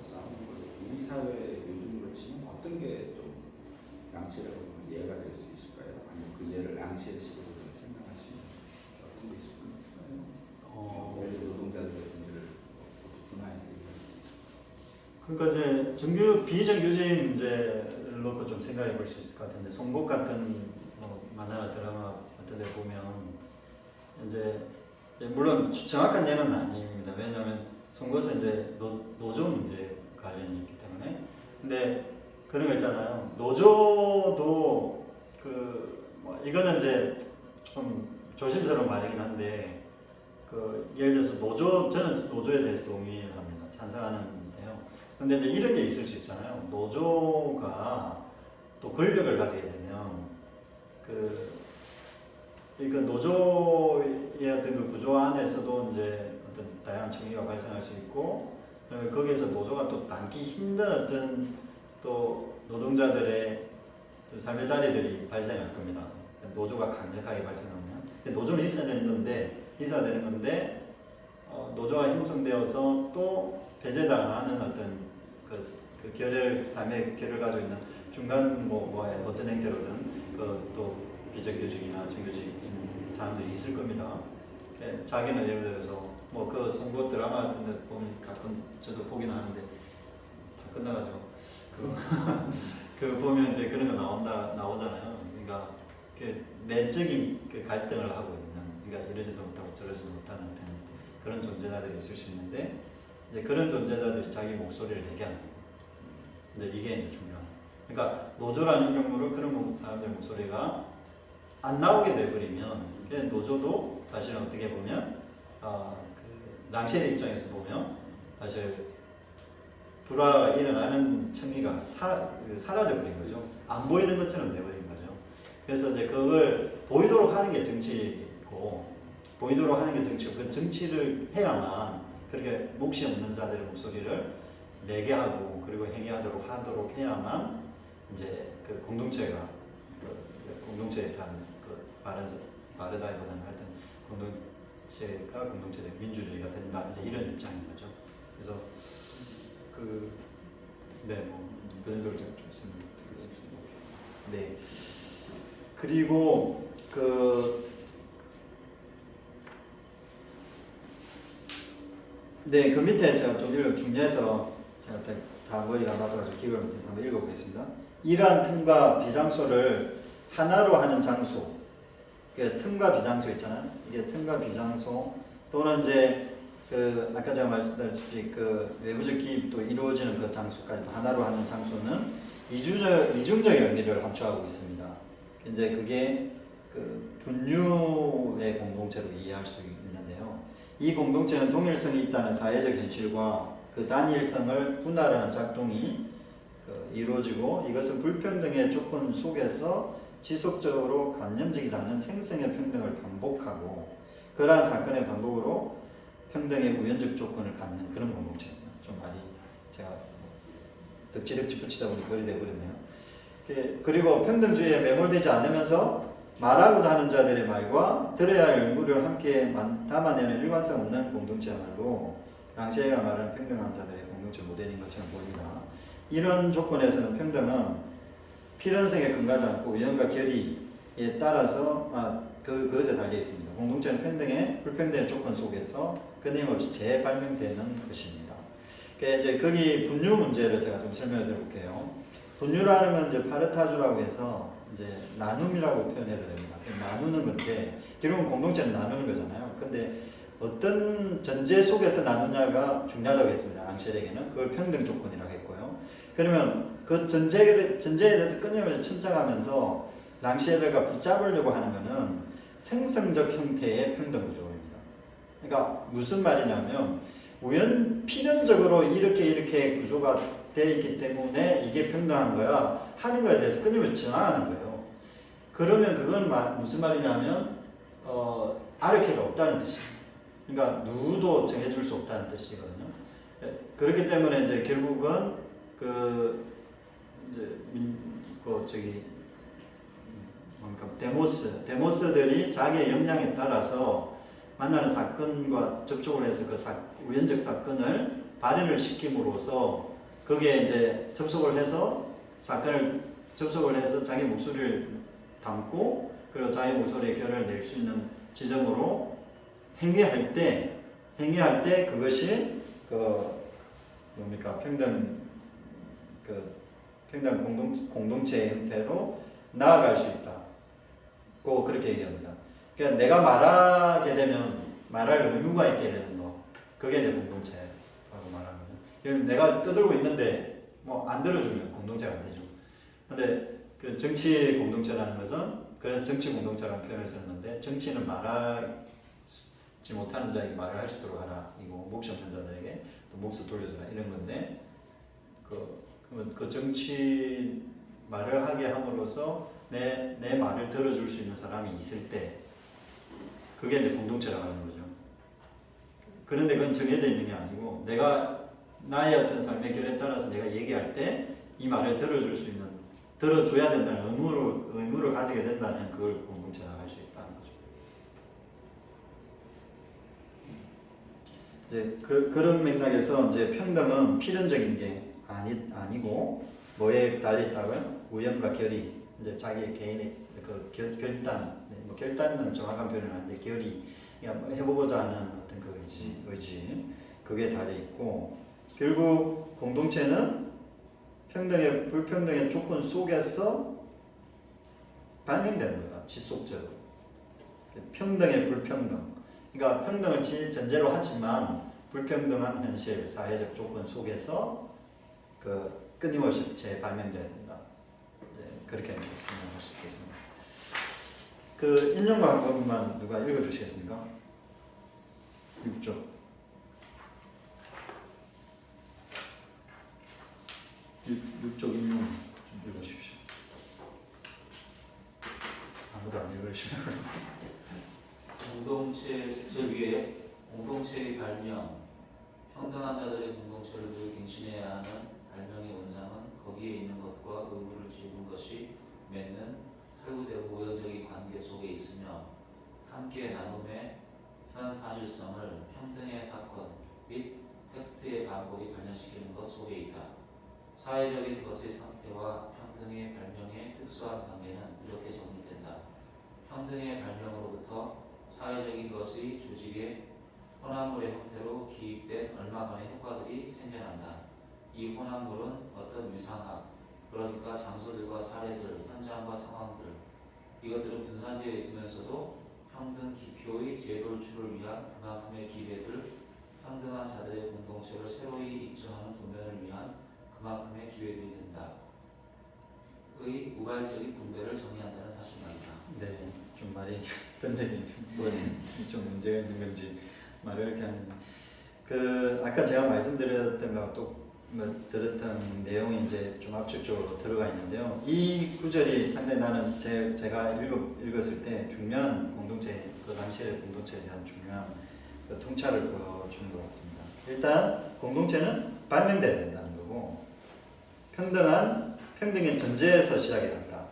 싸우는 거 우리 사회에 요즘으로 치면 어떤 게 좀 랑시라고 보면 예가 될 수 있을까요? 아니면 그 예를 랑시의 식으로 생각하시면 어떤 게 있을까요? 예를 들어 노동자들 그러니까 이제 비정규직 문제를 놓고 좀 생각해 볼 수 있을 것 같은데, 송곳 같은 뭐 만화나 드라마 같은 데 보면 이제 물론 정확한 예는 아닙니다. 왜냐하면 송곳은 이제 노조 문제 관련이 있기 때문에. 근데 그런 거 있잖아요. 노조도 뭐 이거는 이제 좀 조심스러운 말이긴 한데, 예를 들어서 저는 노조에 대해서 동의합니다. 찬성하는데요. 근데 이제 이런 게 있을 수 있잖아요. 노조가 또 권력을 가지게 되면 그러니까 노조의 어떤 그 구조 안에서도 이제 어떤 다양한 청의가 발생할 수 있고, 거기에서 노조가 또 담기 힘든 어떤 또 노동자들의 삶의 자리들이 발생할 겁니다. 노조가 강력하게 발생하면 노조는 있어야 되는 건데 노조가 형성되어서 또 배제당하는 어떤 삶의 결을 가지고 있는 중간 어떤 행태로든 또 비정규직이나 정규직인 사람들이 있을 겁니다. 자기는 예를 들어서 그 송곳 드라마 같은 데 보면 가끔 저도 보긴 하는데 다 끝나가지고 보면 이제 그런 거 나오잖아요. 그러니까 내적인 갈등을 하고 있는, 그러니까 이러지도 못하고 저러지도 못하는 그런 존재자들이 있을 수 있는데, 이제 그런 존재자들이 자기 목소리를 내게 하는 거예요. 이제 이게 이제 중요한. 그러니까 노조라는 이름으로 그런 사람들 목소리가 안 나오게 돼버리면, 노조도 사실은 어떻게 보면 랑셰의 입장에서 보면 사실 불화가 일어나는 청의가 사라져버린 거죠. 안 보이는 것처럼 돼버린 거죠. 그래서 이제 그걸 보이도록 하는 게 정치고, 그 정치를 해야만, 그렇게 몫이 없는 자들의 목소리를 내게 하고 그리고 행위하도록 해야만 이제 그 공동체가 공동체에 대한 바르다기보다는 하여튼 공동체적 민주주의가 된다, 이제 이런 입장인 거죠. 그래서 그 정도로 좀 설명드리겠습니다. 네. 그리고 그 밑에 제가 좀 중요해서 제가 다 머리가 안 맞아가지고 기억을 못해서 한번 읽어보겠습니다. 이러한 틈과 비장소를 하나로 하는 장소, 틈과 비장소 있잖아요. 이게 틈과 비장소 또는 이제 아까 제가 말씀드렸다시피 외부적 기입도 이루어지는 그 장소까지도 하나로 하는 장소는 이중적 의미를 함축하고 있습니다. 이제 그게 분류의 공동체로 이해할 수 있는데요. 이 공동체는 동일성이 있다는 사회적 현실과 그 단일성을 분할하는 작동이 이루어지고, 이것은 불평등의 조건 속에서 지속적으로 관념적이지 않은 생성의 평등을 반복하고, 그러한 사건의 반복으로 평등의 우연적 조건을 갖는 그런 공동체입니다. 좀 많이 제가 덕지덕지 붙이다 보니 그리 되어버렸네요. 그리고 평등주의에 매몰되지 않으면서 말하고자 하는 자들의 말과 들어야 할 연구를 함께 담아내는 일관성 없는 공동체야말로 랑셰가 말하는 평등한 자들의 공동체 모델인 것처럼 보입니다. 이런 조건에서는 평등은 필연성에 근거하지 않고 우연과 결의에 따라서 그것에 달려 있습니다. 공동체는 불평등의 조건 속에서 끊임없이 재발명되는 것입니다. 이제 거기 분류 문제를 제가 좀 설명해 드릴게요. 분류라는 건 이제 파르타주라고 해서 이제 나눔이라고 표현해도 됩니다. 나누는 건데, 결국은 공동체는 나누는 거잖아요. 근데 어떤 전제 속에서 나누냐가 중요하다고 했습니다. 랑셰에게는 그걸 평등 조건이라고 했고요. 그러면 그 전제에 대해서 끊임없이 침착하면서 랑셰르가 붙잡으려고 하는 것은 생성적 형태의 평등 구조입니다. 그러니까 무슨 말이냐면 필연적으로 이렇게 구조가 되어 있기 때문에 이게 평등한 거야 하는 거에 대해서 끊임없이 전환하는 거예요. 그러면 그건 무슨 말이냐면 아르케가 없다는 뜻입니다. 그러니까 누구도 정해줄 수 없다는 뜻이거든요. 그렇기 때문에 이제 결국은 데모스들이 자기의 역량에 따라서 만나는 사건과 접촉을 해서 우연적 사건을 발현을 시킴으로써 거기에 이제 접속을 해서 자기 목소리를 담고, 그리고 자기 목소리의 결을 낼 수 있는 지점으로 행위할 때 그것이 뭡니까 평등 공동체의 형태로 나아갈 수 있다. 고 그렇게 얘기합니다. 그러니까 내가 말하게 되면 말할 의무가 있게 되는 거, 그게 이제 공동체라고 말하는 거죠. 이건 내가 떠들고 있는데 뭐 안 들어주면 공동체가 안 되죠. 근데 그 정치 공동체라는 것은 그래서 정치 공동체라는 표현을 썼는데 정치는 말하지 못하는 자에게 말을 할 수 있도록 하라. 이거 몫이 없는 자들에게 또 몫을 돌려주라 이런 건데 그 정치 말을 하게 함으로써 내 말을 들어줄 수 있는 사람이 있을 때 그게 이제 공동체라고 하는 거죠. 그런데 그건 정해져 있는 게 아니고 내가 나의 어떤 삶의 결에 따라서 내가 얘기할 때 이 말을 들어줘야 된다는 의무를 가지게 된다면 그걸 공동체라고 할 수 있다는 거죠. 이제 그런 맥락에서 이제 평등은 필연적인 게 아니고 뭐에 달려 있다고요? 우연과 결의, 이제 자기 개인의 그 결단, 뭐 결단은 정확한 표현은 아닌데 결의, 그러니까 해보고자 하는 어떤 그 의지, 그게 달려 있고 결국 공동체는 평등의 불평등의 조건 속에서 발명되는 거다. 지속적으로 평등의 불평등, 그러니까 평등을 전제로 하지만 불평등한 현실, 사회적 조건 속에서 그 끊임없이 재발명돼야 된다. 이제 그렇게 생각할 수 있겠습니다. 그 인용과 한 번만 누가 읽어주시겠습니까? 6쪽. 6쪽 인용 좀 읽어주십시오. 아무도 안 읽으시면 공동체 제 위에 공동체의 발명, 평등한 자들의 공동체를 늘 갱신해야 하는 발명의 원상은 거기에 있는 것과 의무를 지는 것이 맺는 탈구되고 우연적인 관계 속에 있으며 함께 나눔의 현 사실성을 평등의 사건 및 텍스트의 반복이 발현시키는 것 속에 있다. 사회적인 것의 상태와 평등의 발명의 특수한 관계는 이렇게 정리된다. 평등의 발명으로부터 사회적인 것의 조직에 혼합물의 형태로 기입된 얼마간의 효과들이 생겨난다. 이 혼합물은 어떤 위상학, 그러니까 장소들과 사례들, 현장과 상황들, 이것들은 분산되어 있으면서도 평등 기표의 재돌출을 위한 그만큼의 기회들, 평등한 자들의 공동체를 새로이 입증하는 도면을 위한 그만큼의 기회들이 된다. 의 우발적인 분배를 정의한다는 사실 말이다. 네, 좀 말이 변적이 좀 문제가 있는 건지 말을 이렇게 하는. 그 아까 제가 말씀드렸던 거하고 또 들었던 내용이 이제 좀 압축적으로 들어가 있는데요. 이 구절이 상당히 나는 제가 읽었을 때 중요한 공동체, 그 당시의 공동체에 대한 중요한 그 통찰을 보여주는 것 같습니다. 일단 공동체는 발명돼야 된다는 거고 평등의 전제에서 시작해야 한다.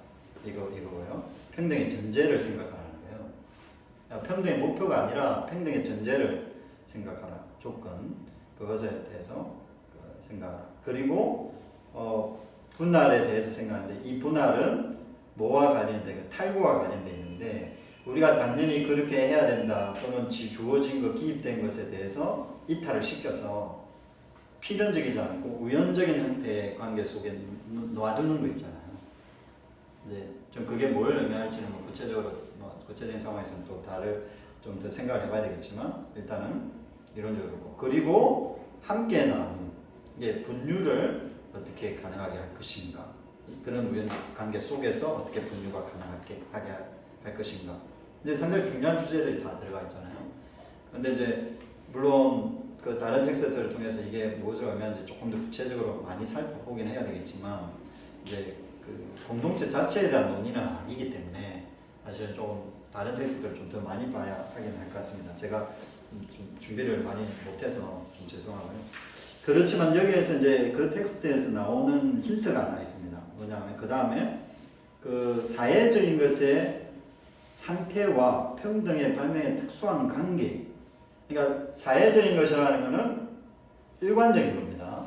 이거고요. 평등의 전제를 생각하라는 거예요. 평등의 목표가 아니라 평등의 전제를 생각하라. 조건, 그것에 대해서 생각하라. 그리고 분할에 대해서 생각하는데 이 분할은 뭐와 관련돼? 탈구와 관련돼 있는데 우리가 당연히 그렇게 해야 된다 또는 주어진 것, 기입된 것에 대해서 이탈을 시켜서 필연적이지 않고 우연적인 형태의 관계 속에 놔두는 거 있잖아요. 이제 좀 그게 뭘 의미할지는 구체적인 상황에서는 또 좀 더 생각을 해봐야 되겠지만 일단은 이론적으로 그리고 함께 나누는 이게 분류를 어떻게 가능하게 할 것인가, 그런 우연 관계 속에서 어떻게 분류가 가능하게 하게 할 것인가. 이제 상당히 중요한 주제들이 다 들어가 있잖아요. 근데 이제 물론 그 다른 텍스트를 통해서 이게 무엇을 의미하는지 조금 더 구체적으로 많이 살펴보긴 해야 되겠지만 이제 그 공동체 자체에 대한 논의는 아니기 때문에 사실은 조금 다른 텍스트를 좀 더 많이 봐야 하긴 할 것 같습니다. 제가 좀 준비를 많이 못해서 좀 죄송하고요. 그렇지만 여기에서 이제 그 텍스트에서 나오는 힌트가 하나 있습니다. 뭐냐면 그 다음에 그 사회적인 것의 상태와 평등의 발명의 특수한 관계. 그러니까 사회적인 것이라는 것은 일관적인 겁니다.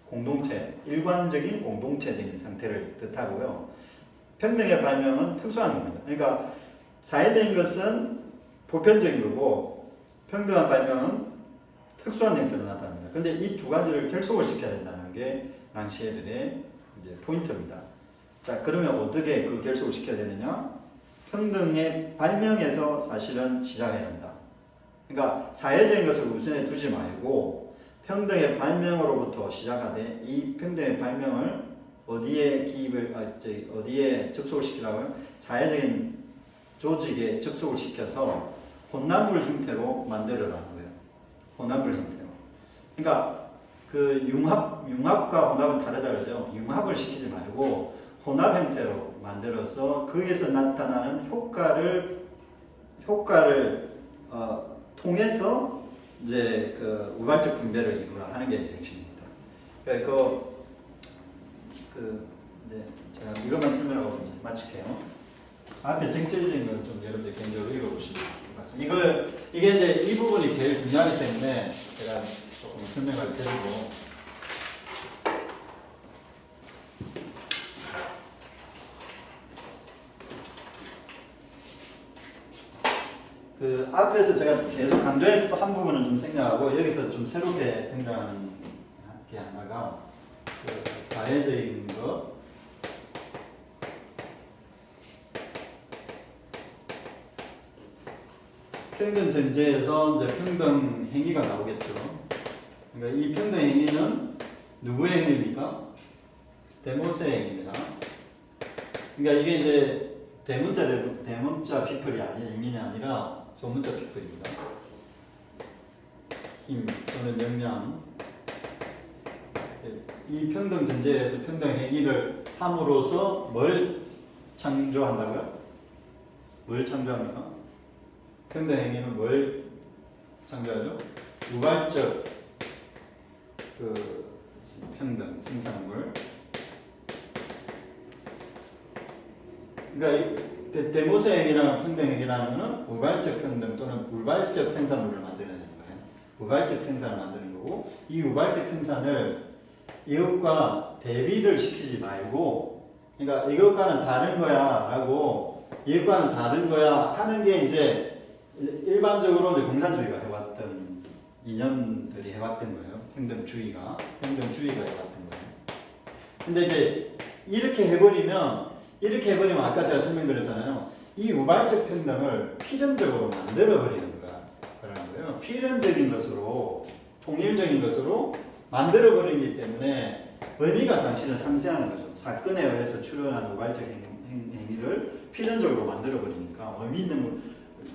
공동체, 일관적인 공동체적인 상태를 뜻하고요. 평등의 발명은 특수한 겁니다. 그러니까 사회적인 것은 보편적인 거고 평등한 발명은 특수한 형태로 나타납니다. 근데 이 두 가지를 결속을 시켜야 된다는 게 랑시에르의 이제 포인트입니다. 자, 그러면 어떻게 그 결속을 시켜야 되느냐? 평등의 발명에서 사실은 시작해야 한다. 그러니까 사회적인 것을 우선에 두지 말고 평등의 발명으로부터 시작하되 이 평등의 발명을 어디에 어디에 접속을 시키라고요? 사회적인 조직에 접속을 시켜서 혼합물 형태로 만들어라는 거예요. 혼합물 형태로. 그러니까 그 융합과 혼합은 다르다 그러죠. 융합을 시키지 말고 혼합 형태로 만들어서 거기에서 나타나는 효과를 통해서 이제 그 우발적 분배를 이루라 하는 게 이제 핵심입니다. 그러니까 이제 제가 이것만 설명하고 이제 마칠게요. 앞에 정체적인 건 좀 여러분들 개인적으로 읽어보시면 될 것 같습니다. 이게 이제 이 부분이 제일 중요하기 때문에 제가 조금 설명을 드리고. 그 앞에서 제가 계속 강조했던 한 부분은 좀 생략하고 여기서 좀 새롭게 등장하는 게 하나가 그 사회적인 것, 평등 전제에서 이제 평등 행위가 나오겠죠. 그러니까 이 평등 행위는 누구의 행위입니까? 데모스의 행위입니다. 그러니까 이게 이제 대문자 피플이 아닌 이민이 아니라 소문자 피플입니다. 힘 또는 역량. 이 평등 전제에서 평등 행위를 함으로써 뭘 창조한다고요? 뭘 창조합니까? 평등 행위는 뭘 창조하죠? 우발적 그 평등 생산물. 그러니까 데모스 행위랑 평등 행위라는 것은 우발적 평등 또는 우발적 생산물을 만들어내는 거예요. 우발적 생산을 만드는 거고, 이 우발적 생산을 이것과 대비를 시키지 말고, 그러니까 이것과는 다른 거야라고, 이것과는 다른 거야 하는 게 이제 일반적으로 이제 공산주의가 해왔던 이념들이 해왔던 거예요. 평등주의가 해왔던 거예요. 근데 이제 이렇게 해버리면 아까 제가 설명드렸잖아요. 이 우발적 평등을 필연적으로 만들어버리는 거예요. 필연적인 것으로, 통일적인 것으로 만들어버리기 때문에 의미가 사실은 상쇄하는 거죠. 사건에 의해서 출현한 우발적 행위를 필연적으로 만들어버리니까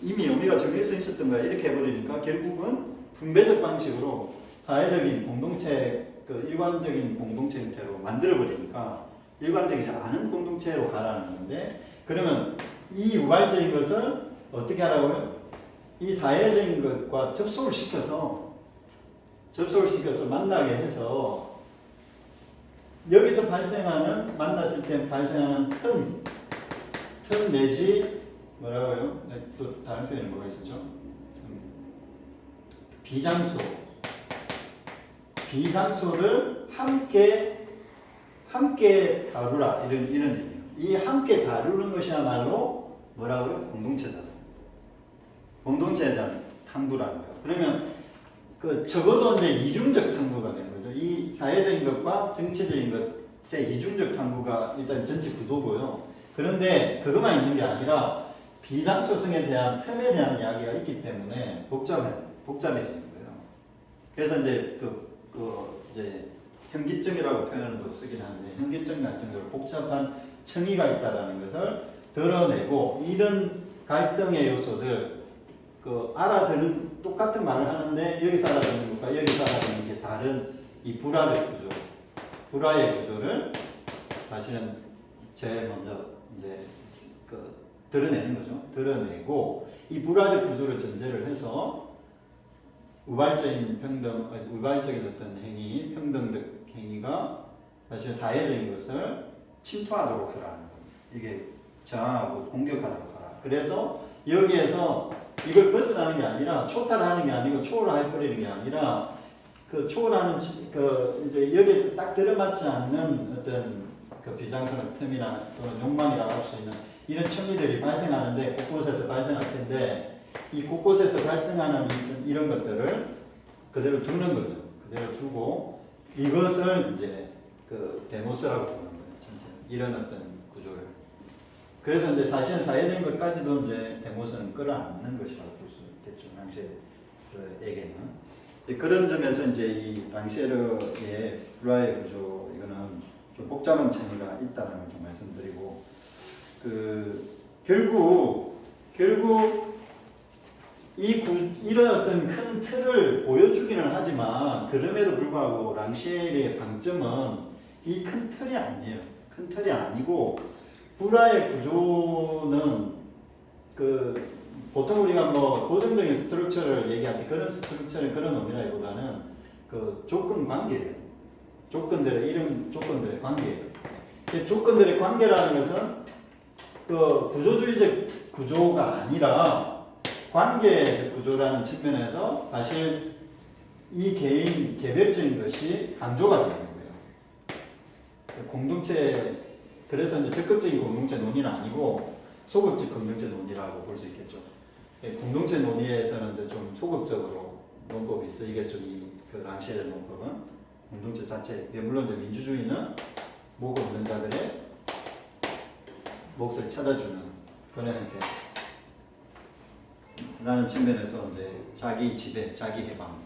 이미 의미가 정해져 있었던 거야. 이렇게 해버리니까 결국은 분배적 방식으로 사회적인 공동체, 그 일관적인 공동체 형태로 만들어버리니까 일관적이지 않은 공동체로 가라는 건데, 그러면 이 우발적인 것을 어떻게 하라고요? 이 사회적인 것과 접속을 시켜서 만나게 해서 여기서 만났을 때 발생하는 틈 내지 뭐라고요? 또 다른 표현이 뭐가 있었죠? 비장소를 함께 다루라 이런 의미예요. 이 함께 다루는 것이야말로 뭐라고요? 공동체에 대한 탐구라고요. 그러면 그 적어도 이제 이중적 탐구가 되는 거죠. 이 사회적인 것과 정치적인 것의 이중적 탐구가 일단 전체 구도고요. 그런데 그것만 있는 게 아니라 비장소성에 대한 틈에 대한 이야기가 있기 때문에 복잡해지는 거예요. 그래서 이제 이제 현기증이라고 표현을 쓰긴 하는데, 현기증 같은 정도로 복잡한 층위가 있다라는 것을 드러내고, 이런 갈등의 요소들, 똑같은 말을 하는데 여기서 알아듣는 것과 여기서 알아듣는 게 다른 이 불화의 구조를 사실은 제일 먼저 이제 드러내는 거죠. 드러내고, 이 불화적 구조를 전제를 해서 우발적인 어떤 행위, 평등적 행위가 사실 사회적인 것을 침투하도록 하라는 거예요. 이게 저항하고 공격하도록 하라. 그래서 여기에서 이걸 벗어나는 게 아니라, 초탈하는 게 아니고 초월해버리는 게 아니라, 그 초월하는 이제 여기에 딱 들어맞지 않는 어떤 그 비장소나 틈이나 또는 욕망이라고 할 수 있는 이런 첨리들이 발생하는데, 곳곳에서 발생할 텐데, 이 곳곳에서 발생하는 이런 것들을 그대로 두는 거죠. 내려두고 이것을 이제 그 데모스라고 보는 거예요. 전체 이런 어떤 구조를. 그래서 이제 사실은 사회적인 것까지도 이제 데모스는 끌어안는 것이라고 볼 수 있겠죠. 랑셰르에게는. 그런 점에서 이제 이 랑셰르의 불화의 구조 이거는 좀 복잡한 차이가 있다는 걸 좀 말씀드리고 결국 이런 어떤 큰 틀을 보여주기는 하지만 그럼에도 불구하고 랑셰르의 방점은 이 큰 틀이 아니에요. 큰 틀이 아니고 불화의 구조는 보통 우리가 뭐 고정적인 스트럭처를 얘기할 때 그런 스트럭처는 그런 의미라기보다는 그 조건 관계예요. 조건들의 관계예요. 조건들의 관계라는 것은 그 구조주의적 구조가 아니라 관계적 구조라는 측면에서 사실 이 개별적인 것이 강조가 되는 거예요. 그래서 이제 적극적인 공동체 논의는 아니고 소극적 공동체 논의라고 볼 수 있겠죠. 공동체 논의에서는 이제 좀 소극적으로 논법이 쓰이겠죠. 그 랑셰르 논법은 공동체 자체. 물론 이제 민주주의는 목 없는 자들의 몫을 찾아주는 그런 형태. 라는 측면에서 이제 자기 지배, 자기 해방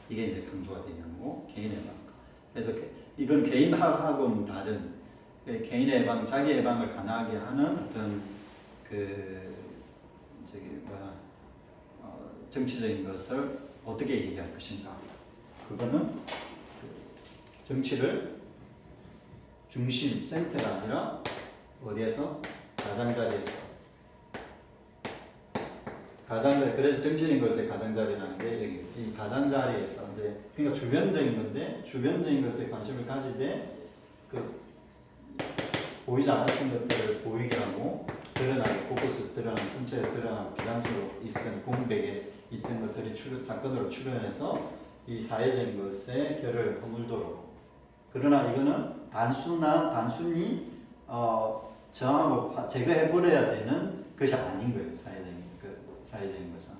이게 이제 강조가 되는 거고 개인 해방. 그래서 이건 개인하고는 다른 개인의 해방, 자기 해방을 가능하게 하는 어떤 정치적인 것을 어떻게 얘기할 것인가. 그거는 정치를 중심, 센터가 아니라 어디에서? 가장자리에서. 그래서 정치적인 것의 가장자리라는 게 여기 이 가장자리에서 이제 그러니까 주변적인 건데 주변적인 것에 관심을 가지되 보이지 않았던 것들을 보이게 하고 드러나게 포커스 드러나는 틈새에 드러나고 기장수로 있었던 공백에 있던 것들이 사건으로 출현해서 이 사회적인 것에 결을 허물도록. 그러나 이거는 단순히 저항하고 제거해버려야 되는 것이 아닌 거예요. 사회적인 것은.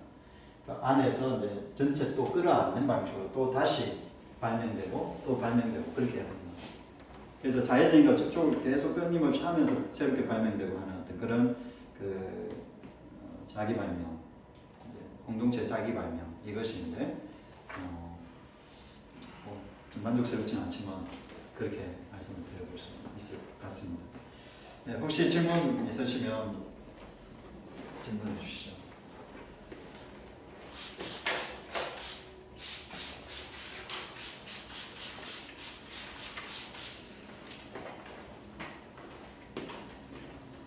그 안에서 이제 전체 또 끌어안는 방식으로 또 다시 발명되고 또 발명되고 그렇게 해야 됩니다. 그래서 사회적인 것 저쪽을 계속 끊임없이 하면서 새롭게 발명되고 하는 어떤 그런 자기 발명, 공동체 자기 발명 이것인데 좀 만족스럽지는 않지만 그렇게 말씀을 드려볼 수 있을 것 같습니다. 네, 혹시 질문 있으시면 질문해 주시죠.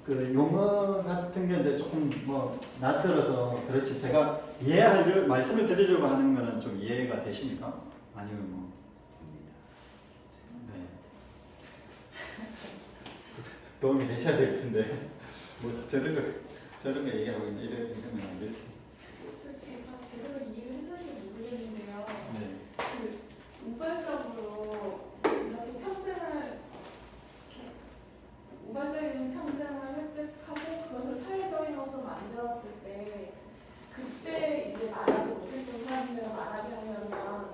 그 용어 같은 게 이제 조금 뭐 낯설어서 그렇지 제가 말씀을 드리려고 하는 거는 좀 이해가 되십니까? 아니면 뭐 네. 도움이 되셔야 될 텐데 뭐 저런 거 얘기하고 이러면 안 될 텐데. 제가 제대로 이해를 했는지 모르겠는데요. 네. 우발적으로 이렇게 우발적인 평등을 획득하고 그것을 사회적인 것으로 만들었을 때 그때 이제 말하지 못했던 사람들을 말하게 하려면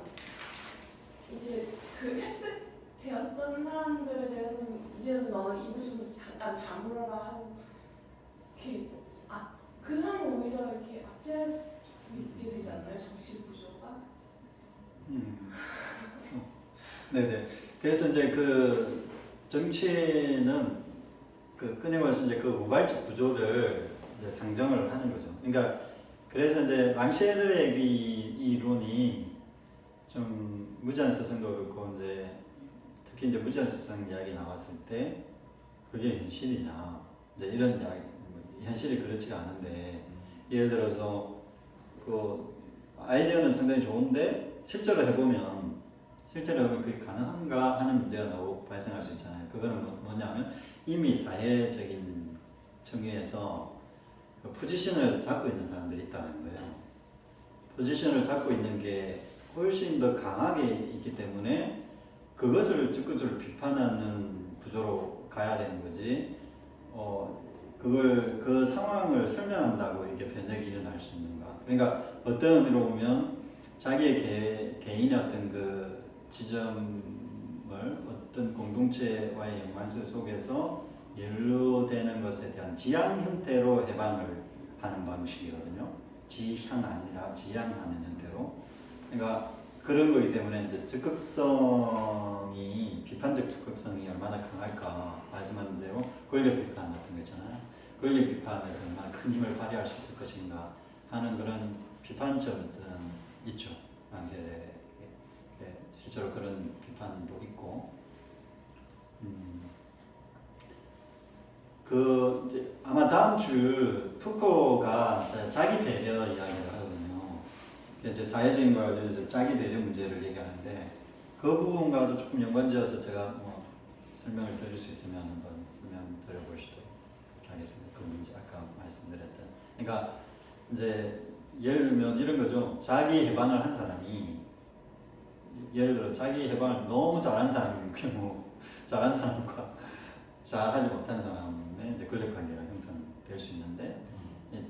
이제 그 획득되었던 사람들에 대해서는 이제는 너는 입을 좀 잠깐 다물어라 하고 이렇게 그 사람을 오히려 이렇게 악재할 수 있게 되지 않나요? 정치 구조가? 네네. 그래서 이제 그 정치는 끊임없이 이제 그 우발적 구조를 이제 상정을 하는 거죠. 그러니까 그래서 이제 랑셰르의 이 이론이 좀 무제한서성도 그렇고 이제 특히 이제 무제한서성 이야기 나왔을 때 그게 현실이냐 이제 이런 이야기 현실이 그렇지가 않은데 예를 들어서 그 아이디어는 상당히 좋은데 실제로 해보면 그게 가능한가 하는 문제가 발생할 수 있잖아요. 그거는 뭐냐면 이미 사회적인 청위에서 그 포지션을 잡고 있는 사람들이 있다는 거예요. 포지션을 잡고 있는 게 훨씬 더 강하게 있기 때문에 그것을 적극적으로 비판하는 구조로 가야 되는 거지. 그 상황을 설명한다고 이렇게 변혁이 일어날 수 있는가? 그러니까 어떤 의미로 보면 자기의 개인의 어떤 그 지점을 어떤 공동체와의 연관성 속에서 연루되는 것에 대한 지향 형태로 해방을 하는 방식이거든요. 지향 아니라 지향하는 형태로. 그러니까 그런 거기 때문에 이제 적극성이 비판적 적극성이 얼마나 강할까 말씀하신 대로 권력 비판 같은 거 있잖아요. 권력 비판에서 얼마나 큰 힘을 발휘할 수 있을 것인가 하는 그런 비판점은 있죠. 이제 실제로 그런 비판도 있고, 그 이제 아마 다음 주 푸코가 자기 배려 이야기를 하거든요. 이제 사회적인 과 관련해서 자기 배려 문제를 얘기하는데 그 부분과도 조금 연관지어서 제가 뭐 설명을 드릴 수 있으면 한번 설명 드려보시도록 하겠습니다. 그 문제 아까 말씀드렸던. 그러니까 이제 예를 들면 이런 거죠. 자기 해방을 한 사람이 예를 들어 자기 해방을 너무 잘한 사람인 경우 잘한 사람과 잘하지 못한 사람의 이제 권력 관계가 형성될 수 있는데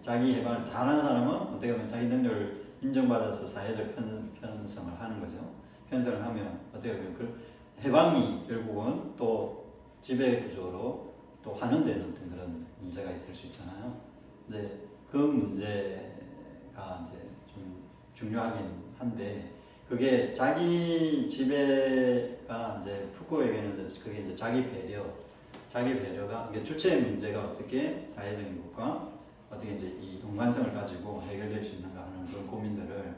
자기 해방을 잘하는 사람은 어떻게 보면 자기 능력을 인정받아서 사회적 편성을 하는 거죠. 편성을 하면 어떻게 보면 그 해방이 결국은 또 지배 구조로 또 환원되는 어떤 그런 문제가 있을 수 있잖아요. 근데 그 문제가 이제 좀 중요하긴 한데 그게 자기 지배가 이제 푸코에게는 그게 이제 자기 배려가 이게 주체의 문제가 어떻게 사회적인 것과 어떻게 이제 이 연관성을 가지고 해결될 수 있는가 하는 그런 고민들을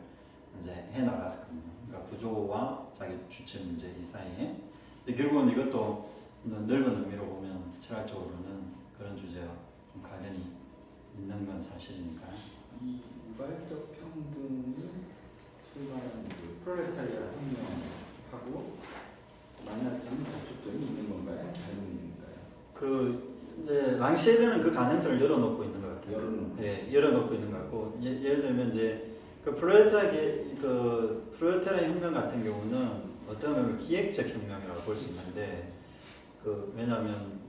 이제 해 나갔거든요. 그러니까 구조와 자기 주체 문제 이 사이에. 근데 결국은 이것도 넓은 의미로 보면 철학적으로는 그런 주제와 좀 관련이 있는 건 사실이니까요. 이 우발적 평등이 소위 말하는 그 프롤레타리아 혁명하고 만날 수 있는 접촉점이 있는 건가요? 다른 의미인가요? 그 이제 랑시에르는 그 가능성을 열어놓고 있는 것 같아요. 열어놓고. 예, 열어놓고 있는 것 같고 예를 들면 이제 그 프롤레타리아 혁명 같은 경우는 어떤 면은 기획적 혁명이라고 볼 수 있는데 그 왜냐하면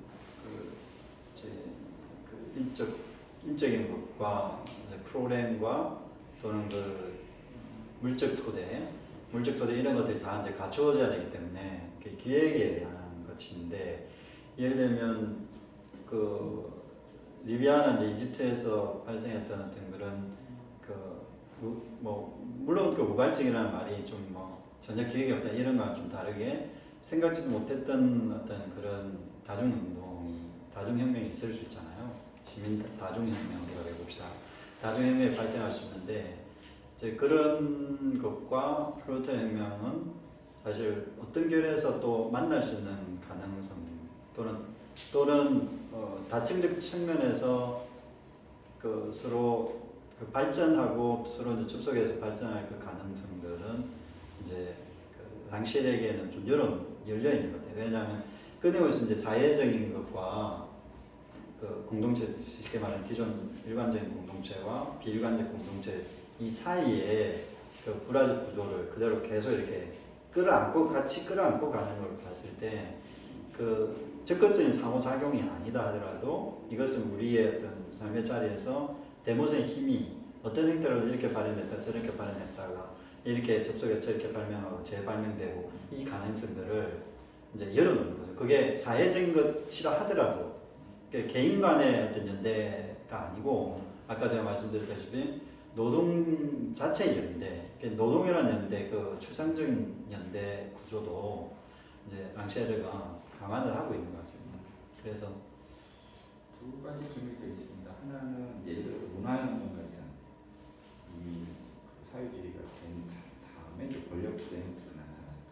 인적인 것과 프로그램과 또는 그 물적 토대 이런 것들이 다 이제 갖추어져야 되기 때문에 기획에 대한 것인데 예를 들면 그 리비아나 이제 이집트에서 발생했던 어떤 그런 뭐 물론 그 우발적이라는 말이 좀 뭐 전혀 기획이 없다 이런 거랑 좀 다르게 생각지도 못했던 어떤 그런 다중혁명이 있을 수 있잖아요. 시민 다중혁명이라고 해봅시다. 다중혁명이 발생할 수 있는데 이제 그런 것과 프로레타리아 혁명은 사실 어떤 결에서 또 만날 수 있는 가능성 또는 다층적 측면에서 그 서로 그 발전하고 서로 이제 접속해서 발전할 그 가능성들은 이제 그 랑시엘에게는 좀 열려 있는 것 같아요. 왜냐하면 끊임없이 이제 사회적인 것과 그 공동체 쉽게 말하는 기존 일반적인 공동체와 비일관적 공동체 이 사이에 그 불화적 구조를 그대로 계속 이렇게 같이 끌어안고 가는 걸 봤을 때 그 적극적인 상호작용이 아니다 하더라도 이것은 우리의 어떤 삶의 자리에서 데모스의 힘이 어떤 형태로 이렇게 발현됐다 저렇게 발현했다가 이렇게 접속해 저렇게 발명하고 재발명되고 이 가능성들을 이제 열어놓는 거죠. 그게 사회적인 것이라 하더라도 개인 간의 어떤 연대가 아니고 아까 제가 말씀드렸다시피 노동 자체의 연대, 노동이라는 연대, 그 추상적인 연대 구조도 이제 랑시에르가 감안을 하고 있는 것 같습니다. 그래서 두 가지 점이 되어 있습니다. 하나는 예를 들어 문화혁명 같은 이미 그 사회주의가 된 다음에 이제 권력투쟁 형태로 나타났다.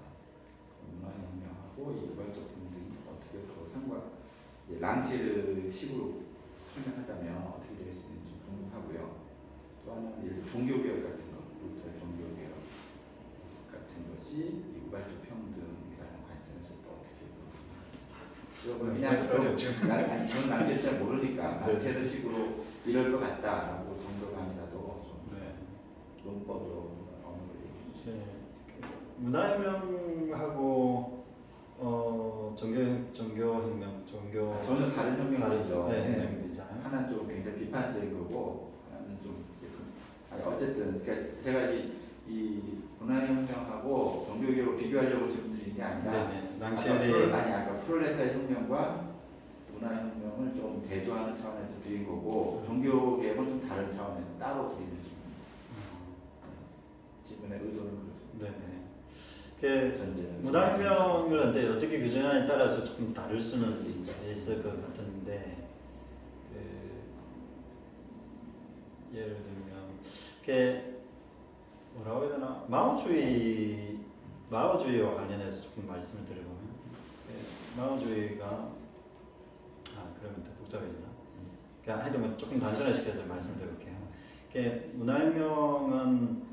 문화혁명하고 이 우발적 평등이 어떻게 그 상관 랑시르 식으로 설명하자면 어떻게 될 수 있는지 궁금하고요. 또 하나는 예를 들어 종교개혁 같은 거, 루터의 종교개혁 같은 것이 이 우발적 평등이라는 관점에서 또 어떻게 보는가. 그냥 저는 랑시르 잘 모르니까 랑시르식으로 이럴 것 같다라고 정도만이라도 좀 논법으로 어느 걸 문화혁명하고 종교혁명 전혀 다른 혁명이죠. 혁명이잖아요. 하나는 좀 굉장히 비판적인 거고 하나는 좀 어쨌든 그러니까 제가 이 이 문화혁명하고 종교개혁을 비교하려고 지금 드린 게 아니라 네네. 랑시엘이 아까 프롤레타리아 혁명과 문화혁명을 좀 대조하는 차원에서 드린 거고 종교개혁은 좀 다른 차원에서 따로 드리는 지금의 의도는 그렇습니다. 네네. 그 전제는 문화혁명을 어떻게 규정하냐에 따라서 조금 다를 수는 있을 것 같은데 그 예를 들면 그 뭐라고 해야 되나 마오주의와 관련해서 조금 말씀을 드려보면 마오주의가 그러면 더 복잡해지나? 그냥 하여튼 뭐 조금 단순화시켜서 말씀드릴게요. 문화혁명은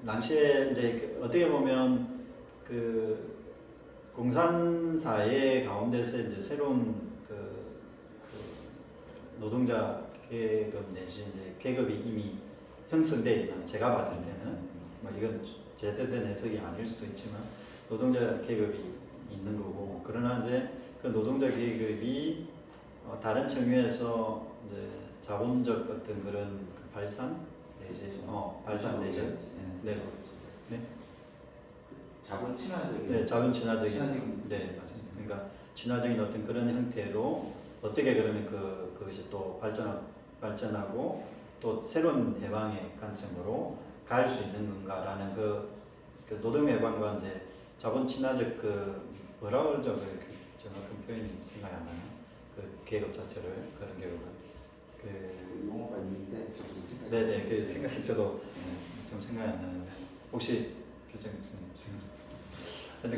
당시에 이제 어떻게 보면 그 공산사회 가운데서 이제 새로운 그 노동자 계급 내지 이제 계급이 이미 형성돼 있는, 제가 봤을 때는 뭐 이건 제대로 된 해석이 아닐 수도 있지만 노동자 계급이 있는 거고, 그러나 이제 그 노동자 계급이 다른 측면에서 이제 자본적 어떤 그런 발산 내지 발산 내지 네. 네. 자본 친화적인 네, 자본 친화적인 친화적인 네, 맞습니다. 그러니까 친화적인 어떤 그런 형태로 어떻게 그러면 그것이 또 발전하고 또 새로운 해방의 관점으로 갈 수 있는 건가라는 그 노동해방과 이제 자본 친화적 뭐라고 그러죠? 정확한 표현이 생각이 안 나요. 그 계급 자체를, 그런 계급은 용어가 있는데 좀 네네, 그 생각이 저도 좀 생각이 안 나는데 혹시 교장님 근데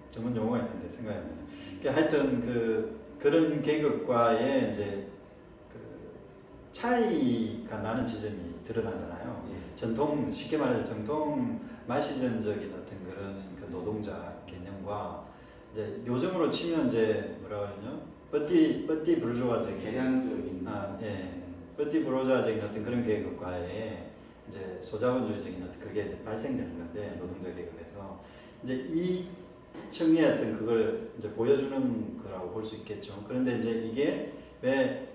전문 용어가 있는데 생각이 안 나요. 하여튼 그런 계급과의 이제 차이가 나는 지점이 드러나잖아요. 쉽게 말해서 전통 마시즘적인 어떤 그런 노동자 개념과 이제 요즘으로 치면 이제 뭐라고 하냐, 뻗디 부르주아적인 개량적인 뻗디 부르주아적인 어떤 그런 계급과의 이제 소자본주의적인 어떤 그게 발생되는 건데, 노동자 계급에서 이제 이 층의 어떤 그걸 이제 보여주는 거라고 볼 수 있겠죠. 그런데 이제 이게 왜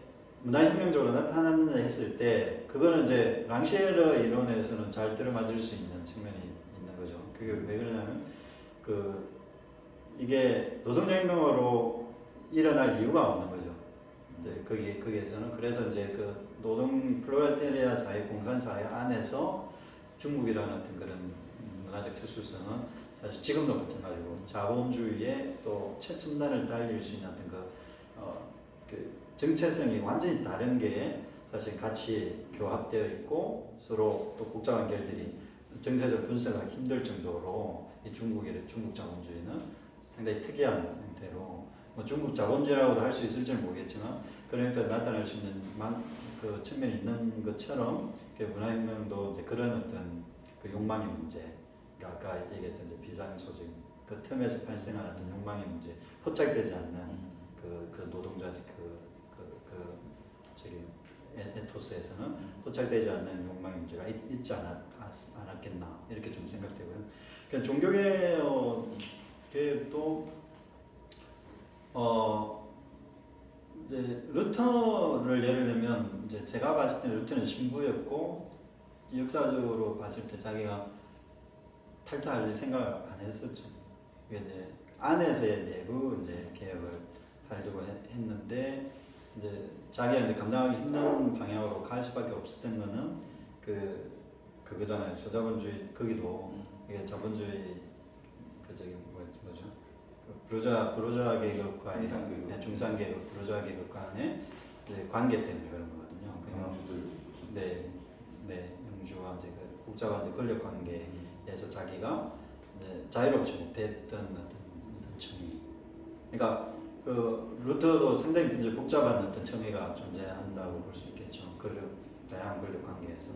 문화혁명적으로 나타났느냐 했을 때, 그거는 이제 랑시에르 이론에서는 잘 들어맞을 수 있는 측면이 있는 거죠. 그게 왜 그러냐면 이게 노동혁명으로 일어날 이유가 없는 거죠. 이제 거기에서는 그래서 이제 노동 프롤레타리아 사회, 공산 사회 안에서 중국이라는 어떤 그런 문화적 특수성은 사실 지금도 마찬가지고 자본주의의 또 최첨단을 달릴 수 있는 어떤 정체성이 완전히 다른 게 사실 같이 교합되어 있고 서로 또 복잡한 결들이 정체적 분석하기 힘들 정도로 이 중국 자본주의는 상당히 특이한 형태로, 뭐 중국 자본주의라고도 할 수 있을지는 모르겠지만 그런 형태로 나타날 수 있는 그 측면이 있는 것처럼 문화혁명도 이제 그런 어떤 그 욕망의 문제, 아까 얘기했던 이제 비상소직 그 틈에서 발생하는 어떤 욕망의 문제, 포착되지 않는 그 노동자직 에토스에서는 포착되지 않는 욕망의 문제가 있지 않았겠나 이렇게 좀 생각되고요. 그러니까 종교개혁도 이제 루터를 예를 들면 이제 제가 봤을 때 루터는 신부였고 역사적으로 봤을 때 자기가 탈퇴할 생각 안 했었죠. 이제 안에서의 내부 이제 개혁을 하려고 했는데 이제 자기가 이제 감당하기 힘든 방향으로 갈 수밖에 없었던 거는 그거잖아요. 소자본주의 거기도 이게 자본주의 뭐죠? 부르주아 계급과의 중산 계급, 부르주아 계급 간의 관계 때문에 그런 거거든요. 영주와 이제 국자와 이제 권력 관계에서 자기가 이제 자유롭지 못했던 어떤 층위. 그러니까 루터도 상당히 이제 복잡한 어떤 층위가 존재한다고 볼 수 있겠죠. 다양한 권력 관계에서.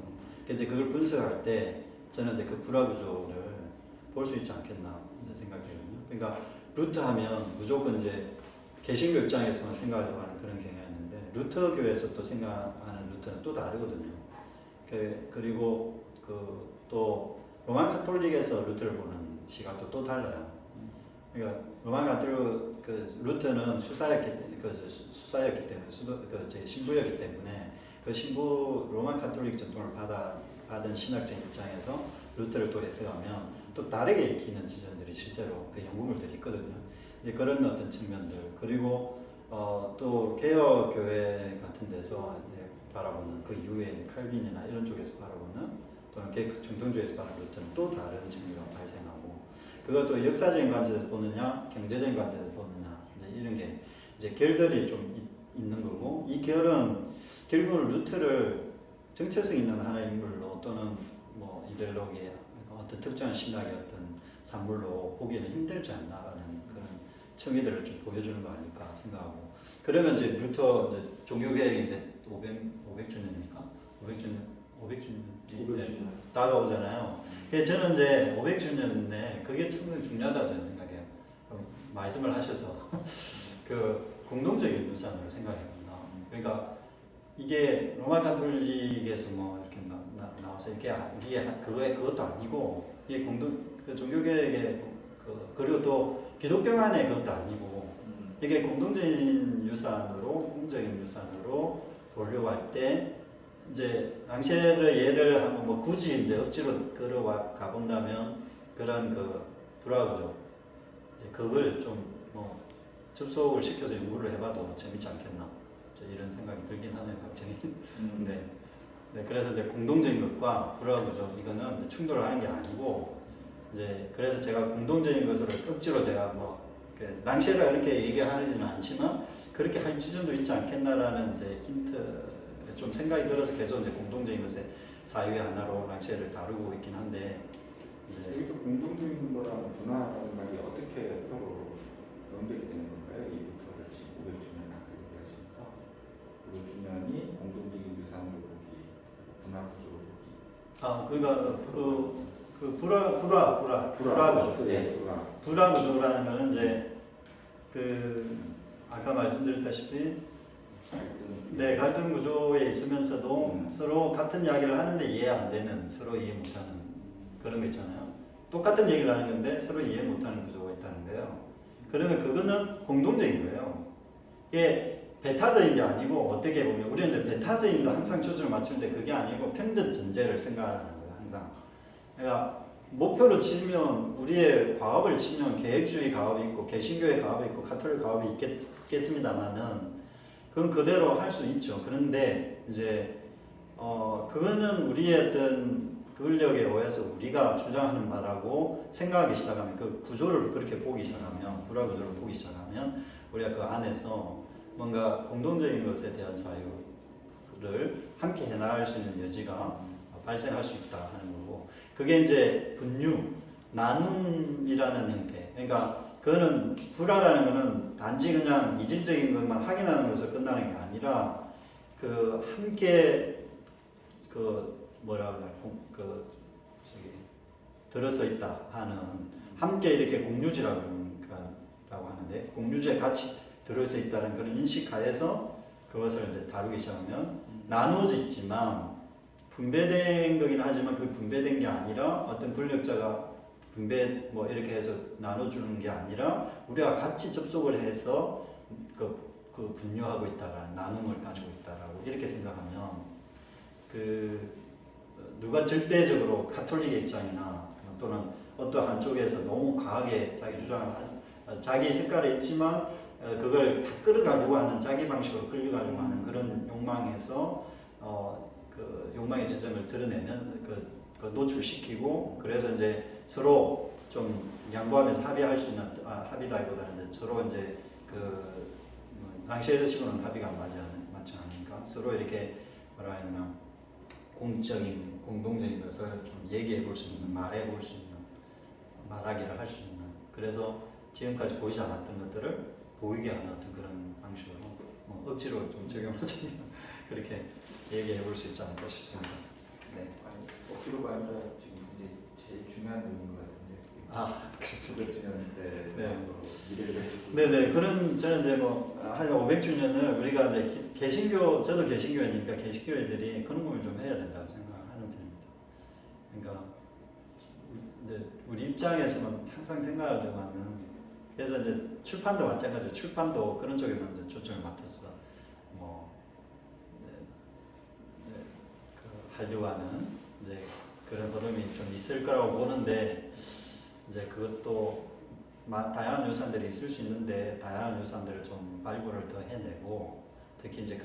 근데 그걸 분석할 때 저는 이제 불화 구조를 볼 수 있지 않겠나 생각되거든요. 그러니까 루터 하면 무조건 이제 개신교 입장에서만 생각하는 그런 경향이 있는데 루터교에서 또 생각하는 루터는 또 다르거든요. 그리고 또 로만 카톨릭에서 루터를 보는 시각도 또 달라요. 그러니까 로만 카톨릭 루터는 수사였기 때문에 신부였기 때문에 그 신부 로만 가톨릭 전통을 받은 신학자 입장에서 루터를 또 해석하면 또 다르게 읽히는 지점들이 실제로 그 연구물들이 있거든요. 이제 그런 어떤 측면들 그리고 또 개혁 교회 같은 데서 이제 바라보는 그 이후에 칼빈이나 이런 쪽에서 바라보는 또는 중동주의에서 바라보는 루터는 또 다른 측면이 발생하고 그것도 역사적인 관점에서 보느냐 경제적인 관점에서 보느냐 이제 이런 게 이제 결들이 좀 있는 거고 이 결은 결국은 루터를 정체성 있는 하나의 인물로 또는 뭐 이데올로기의 어떤 특정한 신학의 어떤 산물로 보기에는 힘들지 않나라는 그런 청의들을 좀 보여주는 거 아닐까 생각하고 그러면 이제 루터 이제 종교개혁이 이제 500주년입니까? 500주년 다가오잖아요. 그래서 저는 이제 500주년에 그게 참 중요하다고 저는 생각해요. 말씀을 하셔서 그 공동적인 유산으로 생각합니다. 그러니까 이게 로마 가톨릭에서 뭐 이렇게 나와서 이게 그것도 아니고 이게 그 종교개혁의 그리고 또 기독교만의 그것도 아니고 이게 공동적인 유산으로 공적인 유산으로 보려고 할 때 이제 랑셰르 예를 한번 뭐 굳이 이제 억지로 걸어가 본다면 그런 그 불화구조 이제 그걸 좀 뭐 접속을 시켜서 연구를 해봐도 재밌지 않겠나 이런 생각이 들긴 하네요 갑자기. 네, 그래서 이제 공동적인 것과 불화구조 이거는 이제 충돌을 하는 게 아니고 이제 그래서 제가 공동적인 것으로 억지로 제가 뭐 랑셰르가 이렇게 얘기하지는 않지만 그렇게 할 지점도 있지 않겠나라는 이제 힌트 좀 생각이 들어서 계속 이제 공동적인 것의 사유의 하나로 랑셰르를 다루고 있긴 한데 이제 여기도 공동적인 거랑 분화라는 말이 어떻게 서로 연결이 되는 건가요? 이 루터를 500주년 아까 얘기하시니까 500주년이 공동적인 유산으로 보기, 분화구조로 보기. 그러니까 불화구조. 네, 불화구조라는 거는 이제 그 아까 말씀드렸다시피 네 갈등 구조에 있으면서도 서로 같은 이야기를 하는데 이해 안 되는 서로 이해 못하는 그런 거 있잖아요. 똑같은 얘기를 하는 건데 서로 이해 못하는 구조가 있다는 거예요. 그러면 그거는 공동적인 거예요. 이게 배타적인 게 아니고 어떻게 보면 우리는 이제 배타적인 거 항상 초점을 맞추는데 그게 아니고 평등 전제를 생각하는 거예요. 항상. 그러니까 목표로 치면 우리의 과업을 치면 계획주의 과업이 있고 개신교의 과업이 있고 가톨릭 과업이 있겠습니다만은 그건 그대로 할 수 있죠. 그런데 이제 그거는 우리의 어떤 근력에 의해서 우리가 주장하는 바라고 생각하기 시작하면 그 구조를 그렇게 보기 시작하면 불화구조를 보기 시작하면 우리가 그 안에서 뭔가 공동적인 것에 대한 자유를 함께 해나갈 수 있는 여지가 발생할 수 있다 하는 거고 그게 이제 분류, 나눔이라는 형태. 그러니까 그거는 불화라는 거는 단지 그냥 이질적인 것만 확인하는 것으로 끝나는 게 아니라 그 함께 그 뭐라 그러나 들어서 있다 하는 함께 이렇게 공유지라고 하는데 공유지에 같이 들어서 있다는 그런 인식하에서 그것을 이제 다루기 시작하면 나눠져 있지만 분배된 거긴 하지만 그 분배된 게 아니라 어떤 권력자가 분배 뭐 이렇게 해서 나눠주는 게 아니라 우리가 같이 접속을 해서 그 분유하고 있다라는 나눔을 가지고 있다라고 이렇게 생각하면 그 누가 절대적으로 가톨릭의 입장이나 또는 어떤 한쪽에서 너무 과하게 자기 주장을 자기 색깔이 있지만 그걸 다 끌어가려고 하는 자기 방식으로 끌려가려고 하는 그런 욕망에서 그 욕망의 지점을 드러내면 그 노출시키고 그래서 이제 서로 좀 양보하면서 합의할 수 있는 합의다기보다는 이제 서로 이제 그 랑셰르식으로는 합의가 맞지 않으니까 서로 이렇게 뭐라 해야 되나 공적인 공동적인 것을 좀 얘기해 볼 수 있는 말해 볼 수 있는 말하기를 할 수 있는 그래서 지금까지 보이지 않았던 것들을 보이게 하는 어떤 그런 방식으로 뭐 억지로 좀 적용하자면 그렇게 얘기해 볼 수 있지 않을까 싶습니다. 네. 아니, 억지로가 아니라 지금 이제 제일 중요한 내용인 것 같은데. 그렇습니다. 500주년 때 네. 미래를 네네. 그런 저는 이제 한 500주년을 우리가 이제 개신교 저도 개신교회니까 개신교회들이 그런 걸 좀 해야 된다고 생각하는 편입니다. 그러니까 이제 우리 입장에서는 항상 생각하려고 하는 그래서 이제 출판도 마찬가지로 출판도 그런 쪽에만 이제 초점을 맡았어. 뭐 하려고 하는 이제 그런 흐름이 좀 있을 거라고 보는데 이제 그것도 다양한 유산들이 있을 수 있는데 다양한 유산들을 좀 발굴을 더 해내고 특히 이제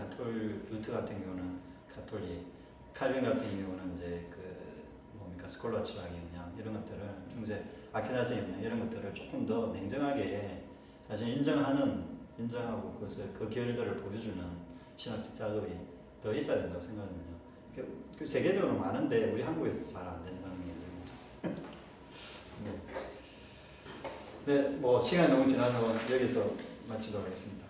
루트 같은 경우는 가톨릭, 칼빈 같은 경우는 이제 그 뭡니까 스콜라치락의 영향 이런 것들을 중세 아퀴나스의 영향 이런 것들을 조금 더 냉정하게 사실 인정하고 그 결들을 보여주는 신학적 작업이 더 있어야 된다고 생각합니다. 그 세계적으로 많은데 우리 한국에서 잘 안 된다는 게 네. 네, 뭐 시간이 너무 지나서 여기서 마치도록 하겠습니다.